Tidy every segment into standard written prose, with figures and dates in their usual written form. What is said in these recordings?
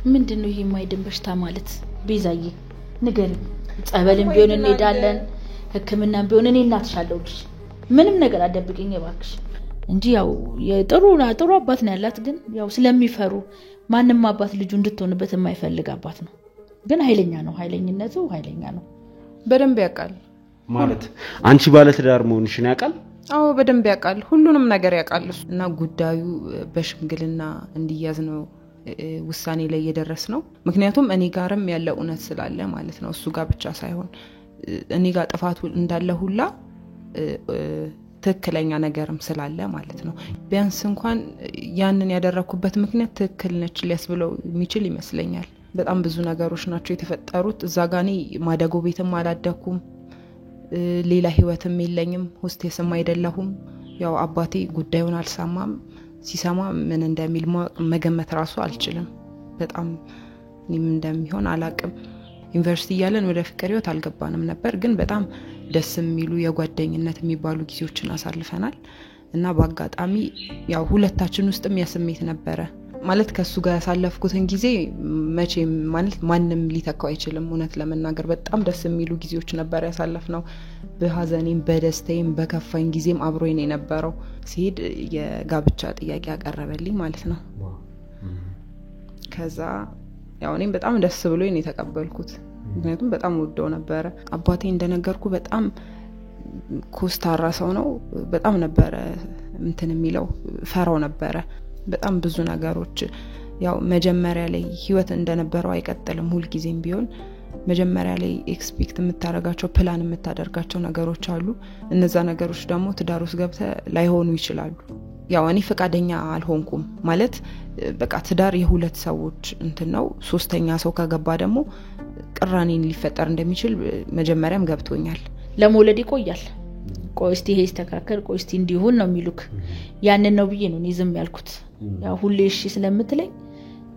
ምንድነው ይሄ የማይድን በሽታ ማለት? ቤዛዬ ንገሪኝ። ጸበልም ቢሆን እንሄዳለን፣ ህክምናም ቢሆን እኔ እናትሻለሁልሽ። ምንም ነገር አደብቅኝ እባክሽ እንጂ ያው ጥሩ አባት ነው ያላት፣ ግን ያው ስለሚፈሩ ማንንም አባት ልጁ እንድትሆንበት የማይፈልግ አባት ነው። ግን ኃይለኛ ነው፣ ኃይለኝነቱ ኃይለኛ ነው። በደንብ ያውቃል ማለት አንቺ ባለ ትዳር መሆንሽን ያውቃል? አዎ በደንብ ያውቃል፣ ሁሉንም ነገር ያውቃል እና ጉዳዩ በሽምግልና እንዲያዝ ነው ውሳኔ ላይ እየደረስ ነው። ምክንያቱም እኔ ጋርም ያለ እውነት ስላለ ማለት ነው። እሱ ጋር ብቻ ሳይሆን እኔ ጋር ጥፋቱ እንዳለ ሁላ ትክክለኛ ነገርም ስላለ ማለት ነው። ቢያንስ እንኳን ያንን ያደረኩበት ምክንያት ትክክል ነች ሊያስብለው የሚችል ይመስለኛል። በጣም ብዙ ነገሮች ናቸው የተፈጠሩት። እዛ ጋር እኔ ማደጎ ቤትም አላደኩም፣ ሌላ ህይወትም የለኝም፣ ሆስቴስም አይደለሁም። ያው አባቴ ጉዳዩን አልሰማም፣ ሲሰማ ምን እንደሚል መገመት ራሱ አልችልም። በጣም ምን እንደሚሆን አላቅም። ዩኒቨርሲቲ ያለን ወደ ፍቅር ህይወት አልገባንም ነበር፣ ግን በጣም ደስ የሚሉ የጓደኝነት የሚባሉ ጊዜዎችን አሳልፈናል እና በአጋጣሚ ያው ሁለታችን ውስጥም ያስሜት ነበረ ማለት ከሱ ጋር ያሳለፍኩትን ጊዜ መቼም ማለት ማንንም ሊተካው አይችልም። እውነት ለመናገር በጣም ደስ የሚሉ ጊዜዎች ነበር ያሳለፍነው። በሐዘኔም በደስታዬም በከፋኝ ጊዜም አብሮኝ ነው የነበረው። ሲሄድ የጋብቻ ጥያቄ ያቀረበልኝ ማለት ነው። ከዛ ያው እኔም በጣም ደስ ብሎኝ ነው የተቀበልኩት፣ ምክንያቱም በጣም ወደው ነበር። አባቴ እንደነገርኩ በጣም ኮስታራ ሰው ነው። በጣም ነበር እንትን የሚለው ፈራው ነበር በጣም ብዙ ነገሮች። ያው መጀመሪያ ላይ ህይወት እንደነበረው አይቀጥልም ሁሉ ጊዜም ቢሆን። መጀመሪያ ላይ ኤክስፔክት የምታደርጋቸው ፕላን የምታደርጋቸው ነገሮች አሉ። እነዛ ነገሮች ደግሞ ትዳር ውስጥ ገብተ ላይሆኑ ይችላሉ። ያው እኔ ፈቃደኛ አልሆንኩም ማለት በቃ ትዳር የሁለት ሰዎች እንትን ነው። ሶስተኛ ሰው ከገባ ደግሞ ቅራኔን ሊፈጠር እንደሚችል መጀመሪያም ገብቶኛል። ለመውለድ ይቆያል፣ ቆይስቲ ሄስ ተካከል ቆይስቲ እንዲሆን ነው የሚሉክ። ያንን ነው ብዬ ነው ዝም ያልኩት። ያው ሁሌ እሺ ስለምትለኝ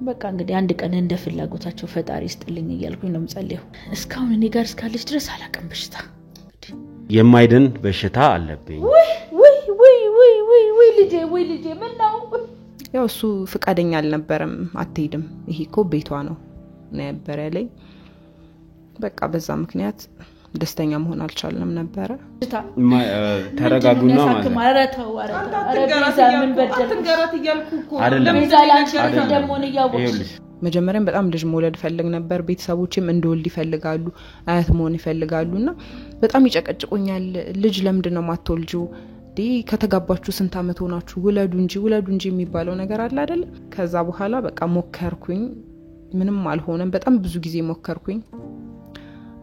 በቃ እንግዲህ አንድ ቀን እንደ ፍላጎታቸው ፈጣሪ ይስጥልኝ እያልኩኝ ነው የምጸልየው። እስካሁን እኔ ጋር እስካለች ድረስ አላቀም በሽታ የማይድን በሽታ አለብኝ። ወይ ልጄ ምን ነው? ያው እሱ ፈቃደኛ አልነበረም። አትሄድም ይሄ እኮ ቤቷ ነው ነበር ያለኝ። በቃ በዛ ምክንያት ደስተኛ መሆን አልቻልንም ነበር። ተረጋጉና ማለት ምን በደል አትንገራት እያልኩ እኮ አይደለም ደግሞ ነው ያወቅሽ። መጀመሪያም በጣም ልጅ መውለድ ፈልግ ነበር። ቤተሰቦቼም እንደወልድ ይፈልጋሉ፣ አያት መሆን ይፈልጋሉና በጣም ይጨቀጭቁኛል። ልጅ ለምንድነው ማትወልጂው? ከተጋባችሁ ስንት አመት ሆናችሁ? ውለዱ እንጂ የሚባለው ነገር አለ አይደል? ከዛ በኋላ በቃ ሞከርኩኝ፣ ምንም አልሆነም። በጣም ብዙ ጊዜ ሞከርኩኝ፣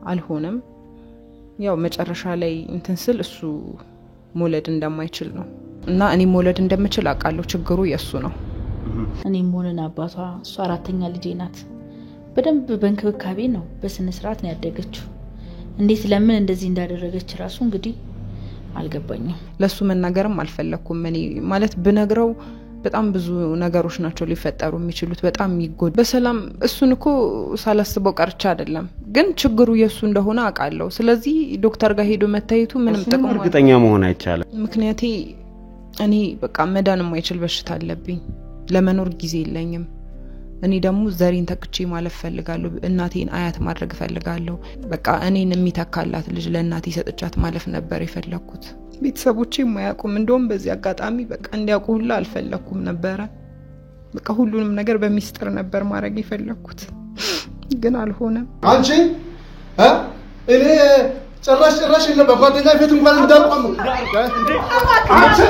አልሆነም። ያው መጨረሻ ላይ እንትን ስል እሱ መውለድ እንደማይችል ነው እና እኔ መውለድ እንደምችል አውቃለሁ። ችግሩ የሱ ነው። እኔም ሆነና አባቷ እሱ አራተኛ ልጄ ናት። በደንብ በእንክብካቤ ነው በስነ ስርዓት ነው ያደገችው። እንዴት ለምን እንደዚህ እንዳደረገች ራሱ እንግዲህ አልገባኝም። ለሱ መናገርም አልፈለኩም። እኔ ማለት ብነግረው በጣም ብዙ ነገሮች ናቸው ሊፈጠሩ የሚችሉት። በጣም ይጎድ በሰላም እሱን እኮ ሳላስበው ቀርቻ አይደለም፣ ግን ችግሩ የሱ እንደሆነ አውቃለሁ። ስለዚህ ዶክተር ጋር ሄዶ መታየቱ ምንም ጥቅም እርግጠኛ መሆን አይቻልም። ምክንያቴ እኔ በቃ መዳንም አይችል በሽታ አለብኝ፣ ለመኖር ጊዜ የለኝም። እኔ ደግሞ ዘሬን ተክቼ ማለፍ ፈልጋለሁ፣ እናቴን አያት ማድረግ ፈልጋለሁ። በቃ እኔን የሚተካላት ልጅ ለእናቴ ሰጥቻት ማለፍ ነበር የፈለኩት። ቤተሰቦቼ ማያውቁም፣ እንደውም በዚህ አጋጣሚ በቃ እንዲያውቁ ሁላ አልፈለኩም ነበር። በቃ ሁሉንም ነገር በሚስጥር ነበር ማድረግ የፈለኩት፣ ግን አልሆነም። አንቺ እኔ ጭራሽ እንደ በጓደኛ ፊት እንኳን እንዳልቆም አንቺ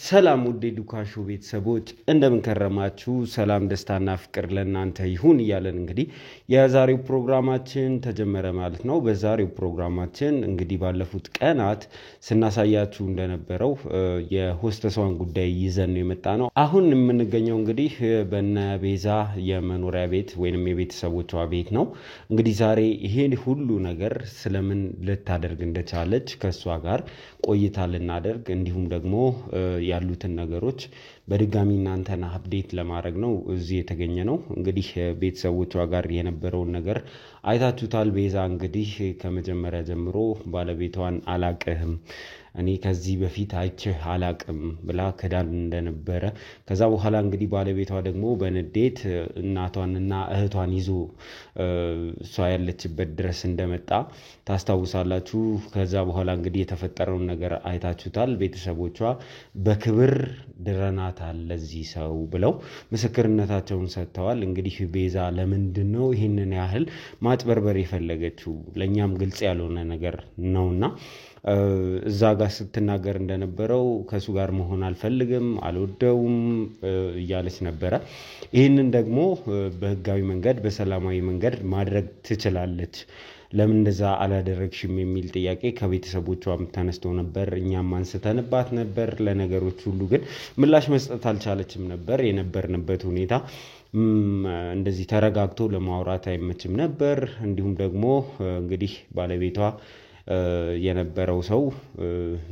ሰላም ውዴ ዱካሾ ቤተሰቦች እንደምን ከረማችሁ? ሰላም ደስታና ፍቅር ለእናንተ ይሁን እያለን እንግዲህ የዛሬው ፕሮግራማችን ተጀመረ ማለት ነው። በዛሬው ፕሮግራማችን እንግዲህ ባለፉት ቀናት ስናሳያችሁ እንደነበረው የሆስተሷን ጉዳይ ይዘን ነው የመጣነው። አሁን የምንገኘው እንግዲህ በእነ ቤዛ የመኖሪያ ቤት ወይንም የቤተሰቦቿ ቤት ነው። እንግዲህ ዛሬ ይሄን ሁሉ ነገር ስለምን ልታደርግ እንደቻለች ከሷ ጋር ቆይታ ልናደርግ እንዲሁም ደግሞ ያሉትን ነገሮች በድጋሚ እናንተን አፕዴት ለማድረግ ነው እዚህ የተገኘ ነው። እንግዲህ ቤተሰቦቿ ጋር የነበረውን ነገር አይታችሁታል። ቤዛ እንግዲህ ከመጀመሪያ ጀምሮ ባለቤቷን አላቅህም እኔ ከዚህ በፊት አይቼህ አላቅም ብላ ከዳን እንደነበረ ከዛ በኋላ እንግዲህ ባለቤቷ ደግሞ በንዴት እናቷንና እህቷን ይዞ እሷ ያለችበት ድረስ እንደመጣ ታስታውሳላችሁ። ከዛ በኋላ እንግዲህ የተፈጠረውን ነገር አይታችሁታል። ቤተሰቦቿ በክብር ድረናታል ለዚህ ሰው ብለው ምስክርነታቸውን ሰጥተዋል። እንግዲህ ቤዛ ለምንድነው ይሄንን ያህል ማጭበርበር የፈለገችው ለኛም ግልጽ ያልሆነ ነገር ነውና እዛ ጋር ስትናገር እንደነበረው ከሱ ጋር መሆን አልፈልግም አልወደውም እያለች ነበር። ይሄንን ደግሞ በህጋዊ መንገድ በሰላማዊ መንገድ ማድረግ ትችላለች። ለምን እንደዛ አላደረግሽም የሚል ጥያቄ ከቤተሰቦቿም ተነስቶ ነበር። እኛም አንስተንባት ነበር። ለነገሮች ሁሉ ግን ምላሽ መስጠት አልቻለችም ነበር። የነበርንበት ሁኔታ እንደዚህ ተረጋግቶ ለማውራት አይመችም ነበር። እንዲሁም ደግሞ እንግዲህ ባለቤቷ የነበረው ሰው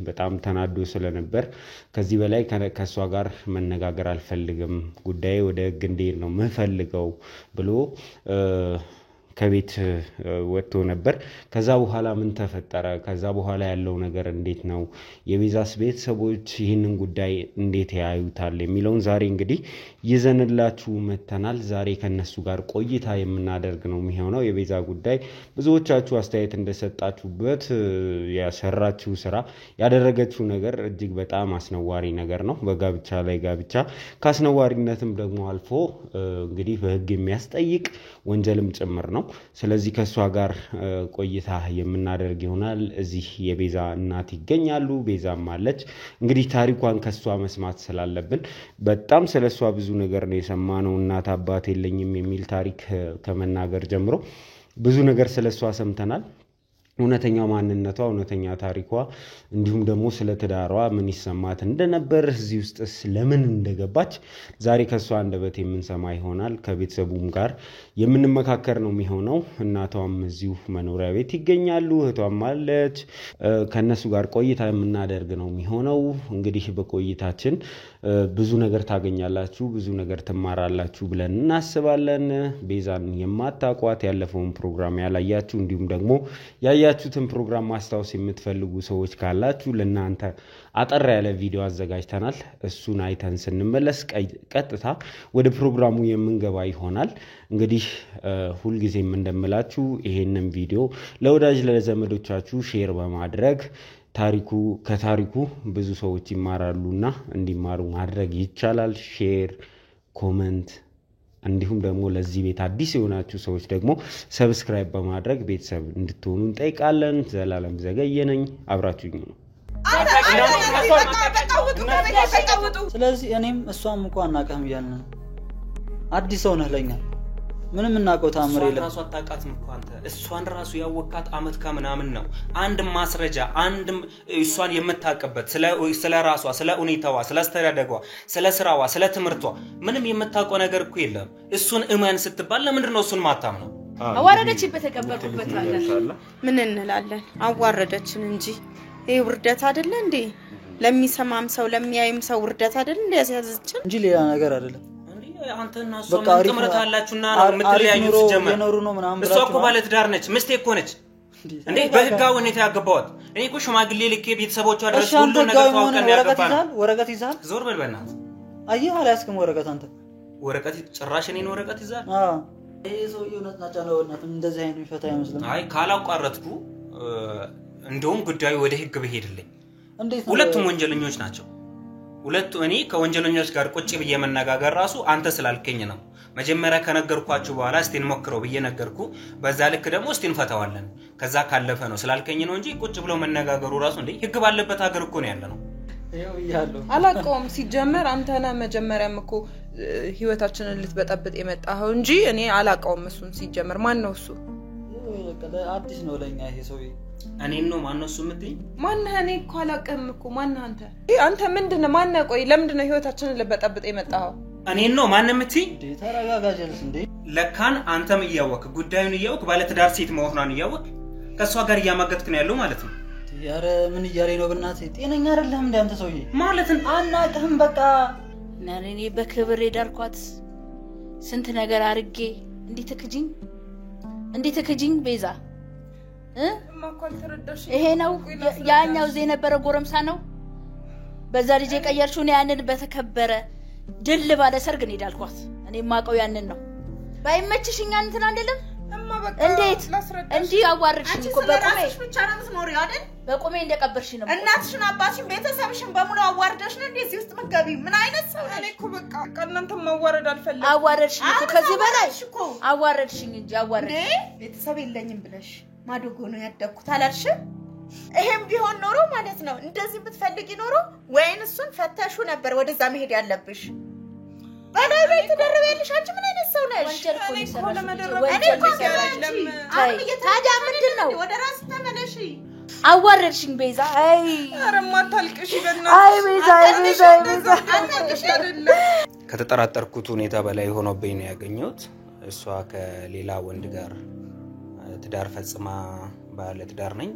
በጣም ተናዶ ስለነበር ከዚህ በላይ ከሷ ጋር መነጋገር አልፈልግም ጉዳይ ወደ ህግ እንዲሄድ ነው የምፈልገው ብሎ ከቤት ወጥቶ ነበር። ከዛ በኋላ ምን ተፈጠረ? ከዛ በኋላ ያለው ነገር እንዴት ነው? የቤዛስ ቤተሰቦች ይህንን ጉዳይ እንዴት ያዩታል የሚለውን ዛሬ እንግዲህ ይዘንላችሁ መተናል። ዛሬ ከነሱ ጋር ቆይታ የምናደርግ ነው የሚሆነው። የቤዛ ጉዳይ ብዙዎቻችሁ አስተያየት እንደሰጣችሁበት ያሰራችው ስራ ያደረገችው ነገር እጅግ በጣም አስነዋሪ ነገር ነው። በጋብቻ ላይ ጋብቻ ካስነዋሪነትም ደግሞ አልፎ እንግዲህ በህግ የሚያስጠይቅ ወንጀልም ጭምር ነው። ስለዚህ ከሷ ጋር ቆይታ የምናደርግ ይሆናል። እዚህ የቤዛ እናት ይገኛሉ። ቤዛም አለች። እንግዲህ ታሪኳን ከሷ መስማት ስላለብን በጣም ስለሷ ብዙ ነገር ነው የሰማነው። እናት አባት የለኝም የሚል ታሪክ ከመናገር ጀምሮ ብዙ ነገር ስለሷ ሰምተናል። እውነተኛው ማንነቷ እውነተኛ ታሪኳ እንዲሁም ደግሞ ስለ ትዳሯ ምን ይሰማት እንደነበር እዚህ ውስጥስ ለምን እንደገባች ዛሬ ከሷ አንደበት የምንሰማ ይሆናል። ከቤተሰቡም ጋር የምንመካከር ነው የሚሆነው። እናቷም እዚሁ መኖሪያ ቤት ይገኛሉ። እህቷም አለች። ከነሱ ጋር ቆይታ የምናደርግ ነው የሚሆነው። እንግዲህ በቆይታችን ብዙ ነገር ታገኛላችሁ፣ ብዙ ነገር ትማራላችሁ ብለን እናስባለን። ቤዛን የማታውቋት ያለፈውን ፕሮግራም ያላያችሁ እንዲሁም ደግሞ ያያችሁትን ፕሮግራም ማስታወስ የምትፈልጉ ሰዎች ካላችሁ ለእናንተ አጠር ያለ ቪዲዮ አዘጋጅተናል። እሱን አይተን ስንመለስ ቀጥታ ወደ ፕሮግራሙ የምንገባ ይሆናል። እንግዲህ ሁልጊዜም እንደምላችሁ ይሄንን ቪዲዮ ለወዳጅ ለዘመዶቻችሁ ሼር በማድረግ ከታሪኩ ብዙ ሰዎች ይማራሉና እንዲማሩ ማድረግ ይቻላል። ሼር፣ ኮሜንት እንዲሁም ደግሞ ለዚህ ቤት አዲስ የሆናችሁ ሰዎች ደግሞ ሰብስክራይብ በማድረግ ቤተሰብ እንድትሆኑ እንጠይቃለን። ዘላለም ዘገየ ነኝ። አብራችሁኝ ነው። ስለዚህ እኔም እሷም እንኳን አናቀም ይያልን አዲስ ሰው ነህ ለኛ ምንም እናቆታ አምር የለም። ራሱ አጣቃትም እንኳን አንተ እሷን ራሱ ያወቃት አመት ከምናምን ነው። አንድ ማስረጃ አንድም እሷን የምታቀበት ስለ ራሷ ስለ ሁኔታዋ ስለ አስተዳደጓ ስለ ስራዋ ስለ ትምርቷ ምንም የምታቆ ነገር እኮ የለም። እሱን እማን ስትባል ለምንድን ነው እሱን ማታም ነው? አዋረደችበት ተቀበልኩበት አለ። ምን እንላለን? አዋረደችን እንጂ ይሄ ውርደት አይደለ እንዴ? ለሚሰማም ሰው ለሚያይም ሰው ውርደት አይደለ እንዴ? ያሳዝችን እንጂ ሌላ ነገር አይደለም። አንተና እሷ ምን ትምርታላችሁና ነው የምትለያዩት? ጀመር እሷ እኮ ባለ ትዳር ነች፣ ሚስቴ እኮ ነች እንዴ? በህጋዊ ሁኔታ ያገባዋት። እኔ እኮ ሽማግሌ ልኬ ቤተሰቦቿ ድረስ ሁሉ ነገር ታውቀን ያገባን። ወረቀት ይዛል? ዞር በል በእናትህ። አየህ አላስከም ወረቀት አንተ ወረቀት ጭራሽ እኔን ወረቀት ይዛል? ይሄ ሰውዬው ነጥናጫ ነው። እንደዚህ አይነት ይፈታ አይመስልም። አይ ካላቋረጥኩ እንደውም ጉዳዩ ወደ ህግ በሄድልኝ። ሁለቱም ወንጀለኞች ናቸው። እኔ ከወንጀለኞች ጋር ቁጭ ብዬ መነጋገር ራሱ አንተ ስላልከኝ ነው። መጀመሪያ ከነገርኳችሁ በኋላ እስቲን ሞክረው ብዬ ነገርኩ። በዛ ልክ ደግሞ እስቲን ፈታዋለን ከዛ ካለፈ ነው ስላልከኝ ነው እንጂ ቁጭ ብሎ መነጋገሩ ራሱ እንዴ ህግ ባለበት ሀገር እኮ ነው ያለነው። ይሄው ይያለው አላቆም ሲጀመር አንተና መጀመሪያም እኮ ህይወታችንን ልትበጠብጥ የመጣው እንጂ እኔ አላቆም። እሱን ሲጀመር ማን ነው እሱ? አዲስ ነው ለኛ ይሄ ሰውዬ። እኔን ነው ማን ነው እሱ የምትይ? ማን እኔ እኮ አላቀም እኮ ማን አንተ ምንድነው? ማን ቆይ ለምንድነው ህይወታችንን ልትበጠብጥ የመጣው? እኔን ነው ማን የምትይ? ተረጋጋጀልስ እንዴ? ለካን አንተም እያወቅ ጉዳዩን እያወቅ ባለ ትዳር ሴት መሆኗን እያወቅ ከሷ ጋር እያማገጥክ ነው ያለው ማለት ነው። ያረ ምን ይያሬ ነው በእናትህ? ጤነኛ አይደለም እንዴ አንተ ሰውዬ? ማለትን አናቀህም በቃ ነኔ በክብር ሄዳልኳት ስንት ነገር አርጌ እንዴት ተከጂኝ ቤዛ ማኳል ተረዳሽ ይሄ ነው ያኛው ዘይ ነበረ ጎረምሳ ነው በዛ ልጅ የቀየርሽው ነው ያንን በተከበረ ድል ባለ ሰርግ ነው ሄዳልኳት እኔ ማቀው ያንን ነው ባይመችሽኛ እንትን አይደለም እማ በቃ እንዴት እንዴ አዋርድሽኝ እኮ በቆሜ ብቻ ነው የምትኖሪው አይደል በቆሜ እንደቀበርሽ ነው እናትሽን አባትሽን ቤተሰብሽን በሙሉ አዋርደሽ ነው እንደዚህ ውስጥ መጋቢ ምን አይነት ሰው ነሽ? እኔ እኮ በቃ እናንተ ማዋረድ አልፈልግም አዋርድሽኝ እኮ ከዚህ በላይ አዋርድሽኝ እንጂ አዋርድሽ ቤተሰብ የለኝም ብለሽ ማዶጎ ነው ያደኩት አላልሽም? ይሄም ቢሆን ኖሮ ማለት ነው እንደዚህ ብትፈልጊ ኖሮ ወይን እሱን ፈተሹ ነበር ወደዛ መሄድ ያለብሽ በላይ ላይ ተደረበልሽ አንቺ ምን አይነት ሰው ነሽ? ወንጀል እኮ ነው እኔ ለመደረብ ታዲያ ምንድነው ወደ ራስ ተመለሺ አዋርድሽኝ ቤዛ አይ አረማ ታልቅሽ አይ ቤዛ አታልቅሽ አይደለም ከተጠራጠርኩት ሁኔታ በላይ ሆኖብኝ ነው ያገኘሁት እሷ ከሌላ ወንድ ጋር ትዳር ፈጽማ ባለ ትዳር ነኝ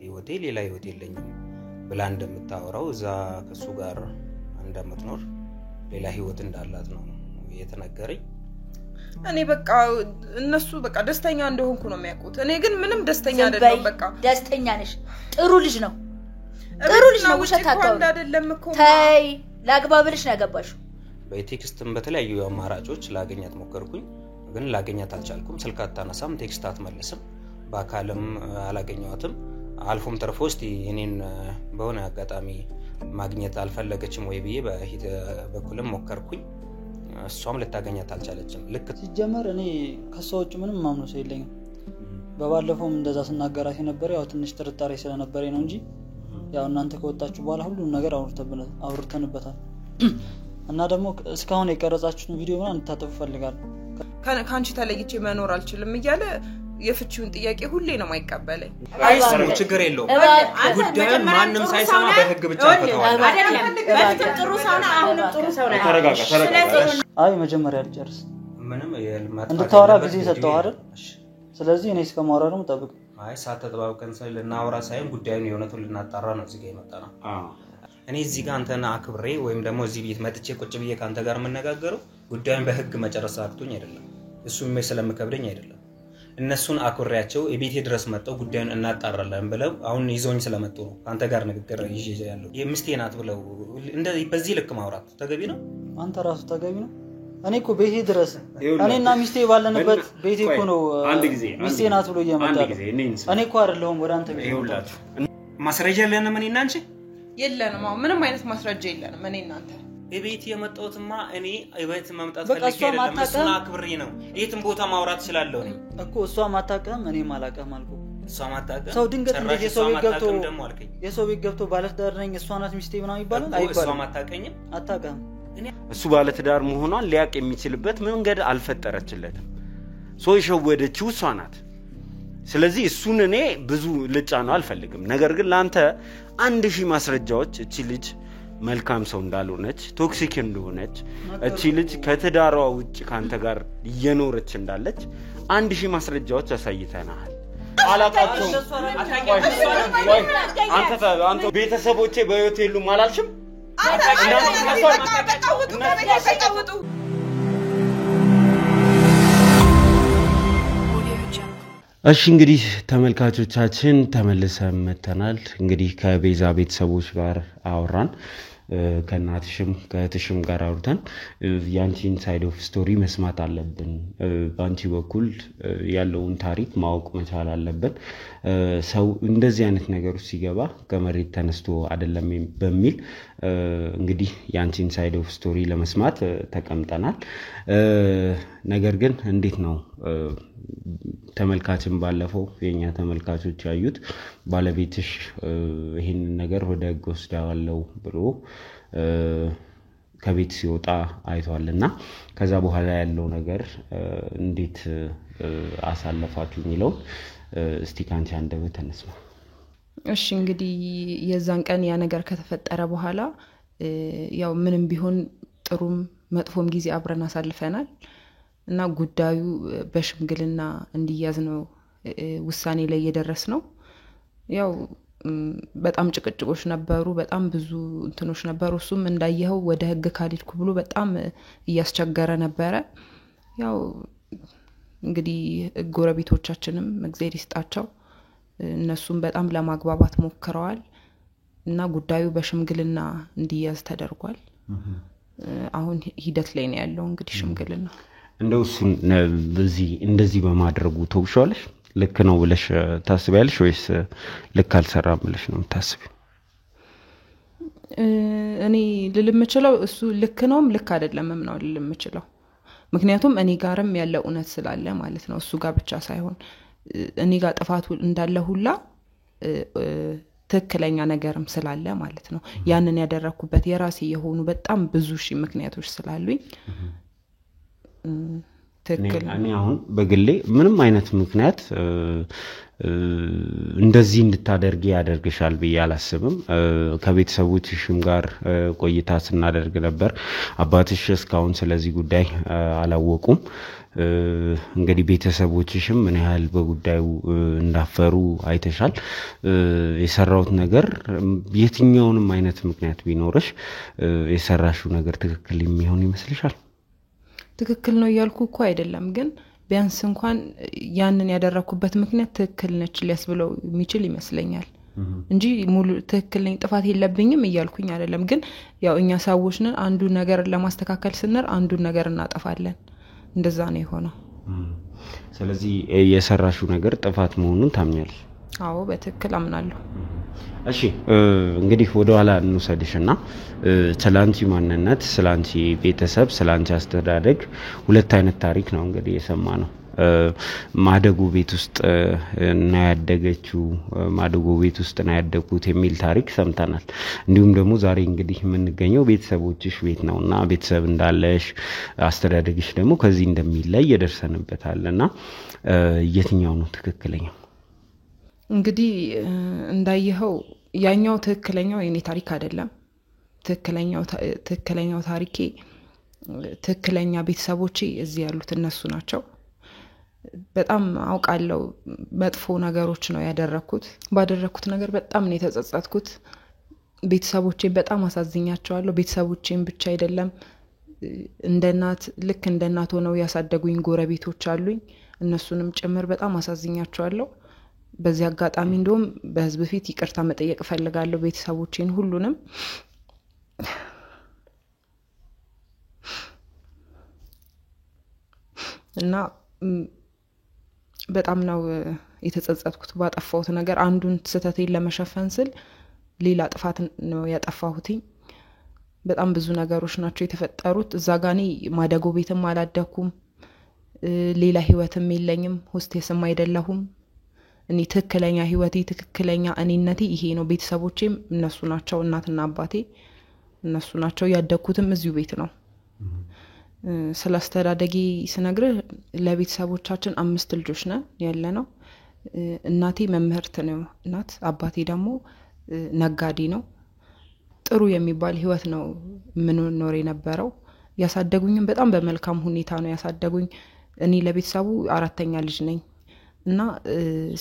ህይወቴ ሌላ ህይወት የለኝም ብላ እንደምታወራው እዛ ከሱ ጋር እንደምትኖር ሌላ ህይወት እንዳላት ነው የተነገረኝ እኔ በቃ እነሱ በቃ ደስተኛ እንደሆንኩ ነው የሚያውቁት እኔ ግን ምንም ደስተኛ አይደለም በቃ ደስተኛ ነሽ ጥሩ ልጅ ነው ውሸት አታውሪ አይደለም እኮ ታይ ላግባብልሽ ነው ያገባሽው በቴክስትም በተለያዩ አማራጮች ላገኛት ሞከርኩኝ ግን ላገኛት አልቻልኩም ስልክ አታነሳም ቴክስት አትመልስም በአካልም አላገኘዋትም አልፎም ተርፎ እስቲ እኔን በሆነ አጋጣሚ ማግኘት አልፈለገችም ወይ ብዬ በሂት በኩልም ሞከርኩኝ እሷም ልታገኛት አልቻለችም ልክ ሲጀመር እኔ ከሰዎች ምንም ማምኖ ሰው የለኝም በባለፈውም እንደዛ ስናገራት ነበር ያው ትንሽ ጥርጣሬ ስለነበረኝ ነው እንጂ ያው እናንተ ከወጣችሁ በኋላ ሁሉ ነገር አውርተንበታል እና ደግሞ እስካሁን የቀረጻችሁን ቪዲዮ ምናምን እንድታጠፉ ፈልጋለሁ ካንቺ ተለይቼ መኖር አልችልም እያለ የፍቺውን ጥያቄ ሁሌ ነው ማይቀበለኝ አይሰሙ ችግር የለውም ጉዳዩ ማንንም ሳይሰማ በህግ ብቻ ፈተዋል በፊት ጥሩ ሰው ነው አሁን ጥሩ ሰው ነው ተረጋጋ አይ መጀመሪያ ልጨርስ ምንም የልማት እንድታወራ ጊዜ ሰጠው አይደል ስለዚህ እኔ እስከማወራ ደግሞ ጠብቅ አይ ሳትተባብቀን ስለናወራ ሳይሆን ጉዳዩን የሆነቱን ልናጣራ ነው እዚህ ጋር የመጣ ነው እኔ እዚህ ጋር አንተና አክብሬ ወይም ደግሞ እዚህ ቤት መጥቼ ቁጭ ብዬ ካንተ ጋር መነጋገረው ጉዳዩን በህግ መጨረስ አቅቶኝ አይደለም እሱም ስለምከብደኝ አይደለም እነሱን አክብሬያቸው የቤቴ ድረስ መጣው ጉዳዩን እናጣራለን ብለው አሁን ይዞኝ ስለመጡ ነው አንተ ጋር ንግግር ይዤ ያለው የምስቴ ናት ብለው እንደዚህ በዚህ ልክ ማውራት ተገቢ ነው አንተ ራሱ ተገቢ ነው እኔ እኮ ቤቴ ድረስ እኔና ሚስቴ ባለንበት ቤቴ እኮ ነው ሚስቴ ናት ብሎ እየመጣው እኔ እኮ አይደለሁም ወደ አንተ ቤት ይውላችሁ ማስረጃ የለንም እኔና አንቺ የለንም ምንም አይነት ማስረጃ የለንም እኔ እናንተ የቤት የመጣውትማ እኔ እቤት መምጣት ፈልጌ አይደለም እሱና አክብሬ ነው የትም ቦታ ማውራት ይችላልው ነኝ እኮ እሷ ማታቀም እኔ ማላቀም አልኩ እሷ ማታቀም ሰው ድንገት እንደ የሰው ቤት ገብቶ ባለትዳር ነኝ እሷ ናት ሚስቴ ምናምን ይባላል አይባልም እሷ ማታቀኝም አታቀም እሱ ባለትዳር መሆኗን ሊያቅ የሚችልበት መንገድ አልፈጠረችለትም ሰው የሸወደችው እሷ ናት ስለዚህ እሱን እኔ ብዙ ልጫ ነው አልፈልግም ነገር ግን ላንተ 1000 ማስረጃዎች እቺ ልጅ መልካም ሰው እንዳልሆነች ቶክሲክ እንደሆነች እቺ ልጅ ከትዳሯ ውጭ ካንተ ጋር እየኖረች እንዳለች 1000 ማስረጃዎች አሳይተናል አላቃቸው አንተ ቤተሰቦቼ በህይወት የሉም አላልሽም እሺ እንግዲህ ተመልካቾቻችን ተመልሰን መተናል እንግዲህ ከቤዛ ቤተሰቦች ጋር አወራን ከናትሽም ከትሽም ጋር አውርተን ያንቺን ሳይድ ኦፍ ስቶሪ መስማት አለብን ባንቺ በኩል ያለውን ታሪክ ማወቅ መቻል አለብን ሰው እንደዚህ አይነት ነገሮች ሲገባ ከመሬት ተነስቶ አይደለም በሚል እንግዲህ ያንቺን ሳይድ ኦፍ ስቶሪ ለመስማት ተቀምጠናል ነገር ግን እንዴት ነው ተመልካችን ባለፈው የኛ ተመልካቾች ያዩት ባለቤትሽ ይሄን ነገር ወደ ህግ ወስዳዋለው ብሎ ከቤት ሲወጣ አይቷልና ከዛ በኋላ ያለው ነገር እንዴት አሳለፋችሁ የሚለው እስቲ ካንቺ አንደበት ተነስማ እሺ እንግዲህ የዛን ቀን ያ ነገር ከተፈጠረ በኋላ ያው ምንም ቢሆን ጥሩም መጥፎም ጊዜ አብረን አሳልፈናል እና ጉዳዩ በሽምግልና እንዲያዝ ነው ውሳኔ ላይ የደረስነው ያው በጣም ጭቅጭቆች ነበሩ በጣም ብዙ እንትኖች ነበሩ እሱም እንዳየው ወደ ህግ ካልልኩ ብሎ በጣም እያስቸገረ ነበር ያው እንግዲህ ጎረቤቶቻችንም እግዚአብሔር ይስጣቸው እነሱም በጣም ለማግባባት ሞክረዋል እና ጉዳዩ በሽምግልና እንዲያዝ ተደርጓል አሁን ሂደት ላይ ነው ያለው እንግዲህ ሽምግልና እንደው እሱን በዚህ እንደዚህ በማድረጉ ተውሻለሽ ልክ ነው ብለሽ ታስቢያለሽ ወይስ ልክ አልሰራም ብለሽ ነው የምታስቢው እኔ ልልምችለው እሱ ልክ ነውም ልክ አይደለምም ነው ልልምችለው ምክንያቱም እኔ ጋርም ያለው እውነት ስላለ ማለት ነው እሱ ጋር ብቻ ሳይሆን እኔ ጋር ጥፋቱ እንዳለ ሁላ ትክክለኛ ነገርም ስላለ ማለት ነው ያንን ያደረኩበት የራሴ የሆኑ በጣም ብዙ ሺ ምክንያቶች ስላሉኝ እኔ አሁን በግሌ ምንም አይነት ምክንያት እንደዚህ እንድታደርጊ ያደርግሻል ብዬ አላስብም ከቤተሰቦችሽም ጋር ቆይታ ስናደርግ ነበር አባትሽ እስካሁን ስለዚህ ጉዳይ አላወቁም እንግዲህ ቤተሰቦችሽም ምን ያህል በጉዳዩ እንዳፈሩ አይተሻል የሰራውት ነገር የትኛውንም አይነት ምክንያት ቢኖርሽ የሰራሽው ነገር ትክክል የሚሆን ይመስልሻል ትክክል ነው ያልኩ እኮ አይደለም ግን ቢያንስ እንኳን ያንን ያደረኩበት ምክንያት ትክክል ነች ሊያስብለው የሚችል ይመስለኛል እንጂ ሙሉ ትክክል ነኝ ጥፋት የለብኝም እያልኩኝ አይደለም ግን ያው እኛ ሰዎች ነን አንዱ ነገር ለማስተካከል ስንር አንዱ ነገር እናጠፋለን እንደዛ ነው የሆነው ስለዚህ የሰራሽው ነገር ጥፋት መሆኑን ታምኛለሽ አዎ በትክክል አምናለሁ እሺ እንግዲህ ወደ ኋላ እንውሰድሽና ስላንቺ ማንነት ስላንቺ ቤተሰብ ስላንቺ አስተዳደግ ሁለት አይነት ታሪክ ነው እንግዲህ የሰማነው ማደጎ ቤት ውስጥ ነው ያደገችው ማደጎ ቤት ውስጥ ነው ያደጉት የሚል ታሪክ ሰምተናል እንዲሁም ደግሞ ዛሬ እንግዲህ የምንገኘው ቤተሰቦችሽ ቤት ነውና ቤተሰብ እንዳለሽ አስተዳደግሽ ደግሞ ከዚህ እንደሚለይ ይደርሰንበታልና የትኛው ነው ትክክለኛው እንግዲህ እንዳየኸው ያኛው ትክክለኛው የኔ ታሪክ አይደለም ትክክለኛው ታሪኬ ትክክለኛ ቤተሰቦቼ እዚህ ያሉት እነሱ ናቸው በጣም አውቃለሁ መጥፎ ነገሮች ነው ያደረኩት ባደረኩት ነገር በጣም ነው የተጸጸትኩት ቤተሰቦቼን በጣም አሳዝኛቸዋለሁ ቤተሰቦቼን ብቻ አይደለም እንደናት ልክ እንደናት ሆነው ያሳደጉኝ ጎረቤቶች አሉኝ እነሱንም ጭምር በጣም አሳዝኛቸዋለሁ በዚህ አጋጣሚ እንደውም በህዝብ ፊት ይቅርታ መጠየቅ ፈልጋለሁ ቤተሰቦቼን ሁሉንም እና በጣም ነው የተጸጸትኩት ባጠፋሁት ነገር አንዱን ስህተቴን ለመሸፈን ስል ሌላ ጥፋት ነው ያጠፋሁት በጣም ብዙ ነገሮች ናቸው የተፈጠሩት እዛ ጋኒ ማደጎ ቤትም አላደኩም ሌላ ህይወትም የለኝም ሆስቴስም አይደለሁም እኔ ትክክለኛ ህይወቴ ትክክለኛ እኔነቴ ይሄ ነው ቤተሰቦቼም እነሱ ናቸው እናትና አባቴ እነሱ ናቸው ያደኩትም እዚሁ ቤት ነው ስላስተዳደጊ ስነግርህ ለቤተሰቦቻችን 5 ልጆች ነን ያለነው እናቴ መምህርት ነው እናት አባቴ ደግሞ ነጋዴ ነው ጥሩ የሚባል ህይወት ነው ምን ኖር የነበረው ያሳደጉኝም በጣም በመልካም ሁኔታ ነው ያሳደጉኝ እኔ ለቤተሰቡ አራተኛ ልጅ ነኝ እና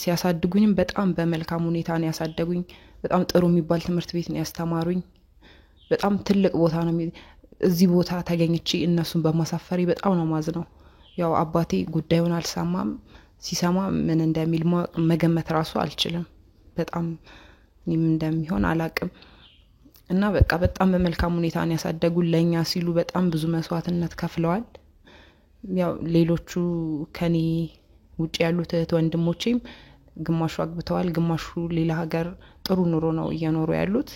ሲያሳድጉኝም በጣም በመልካም ሁኔታ ነው ያሳደጉኝ በጣም ጥሩ የሚባል ትምህርት ቤት ነው ያስተማሩኝ በጣም ትልቅ ቦታ ነው እዚህ ቦታ ተገኝቼ እነሱን በማሳፈሪ በጣም ነው ማዝነው ያው አባቴ ጉዳዩን አልሰማም ሲሰማ ምን እንደሚል መገመት ራሱ አልችልም በጣም ምን እንደሚሆን አላቅም እና በቃ በጣም በመልካም ሁኔታ ነው ያሳደጉኝ ለኛ ሲሉ በጣም ብዙ መስዋዕትነት ከፍለዋል ያው ሌሎቹ ከኔ ውጪ ያሉት ወንድሞቼም ግማሹ አግብተዋል ግማሹ ሌላ ሀገር ጥሩ ኑሮ ነው እየኖሩ ያሉት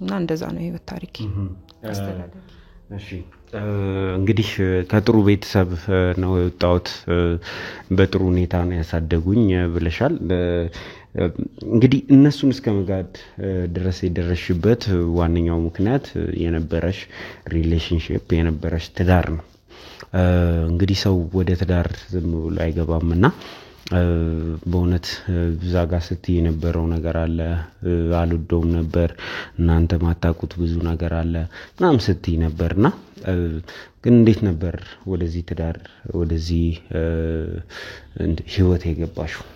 እና እንደዛ ነው ህይወት ታሪክ አስተዳደግ እሺ እንግዲህ ከጥሩ ቤተሰብ ነው የወጣሁት በጥሩ ሁኔታ ነው ያሳደጉኝ ብለሻል እንግዲህ እነሱን እስከመጋድ ድረስ የደረሽበት ዋነኛው ምክንያት የነበረሽ ሪሌሽንሺፕ የነበረሽ ትዳር ነው እንግዲህ ሰው ወደ ትዳር ዝም ብሎ አይገባምና በእውነት ዛጋ ስትይ የነበረው ነገር አለ አልወደውም ነበር እናንተ ማታቁት ብዙ ነገር አለ ምናም ስትይ ነበርና ግን እንዴት ነበር ወደዚህ ትዳር ወደዚህ ህይወት የገባሽው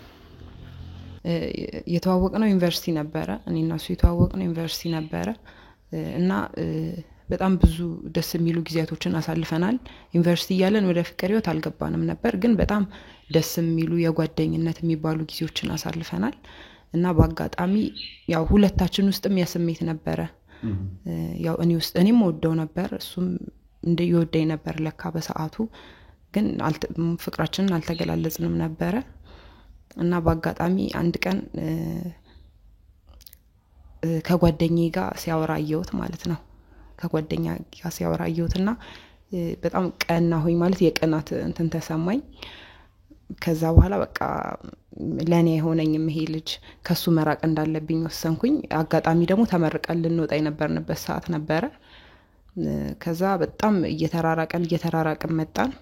የተዋወቅነው ዩኒቨርሲቲ ነበረ እኔና እሱ የተዋወቅነው ዩኒቨርሲቲ ነበረ እና በጣም ብዙ ደስ የሚሉ ጊዜያቶችን አሳልፈናል ዩኒቨርሲቲ ያለን ወደ ፍቅር ህይወት አልገባንም ነበር ግን በጣም ደስ የሚሉ የጓደኝነት የሚባሉ ጊዜዎችን አሳልፈናል እና በአጋጣሚ ያው ሁለታችን ውስጥም ያስሜት ነበረ ያው እኔም ወደው ነበር እሱም እንደይወደኝ ነበር ለካ በሰዓቱ ግን ፍቅራችንን አልተገላለጽንም ነበረ እና በአጋጣሚ አንድ ቀን ከጓደኛዬ ጋር ሲያወራየውት ማለት ነው ከጓደኛ ጋር ሲያወራየውትና በጣም ቀና ሆይ ማለት የቀናት እንትን ተሰማኝ ከዛ በኋላ በቃ ለኔ አይሆነኝም ይሄ ልጅ ከሱ መራቅ እንዳለብኝ ወሰንኩኝ አጋጣሚ ደግሞ ተመርቀን ልንወጣ የነበርንበት ሰዓት ነበረ ከዛ በጣም እየተራራቀን መጣን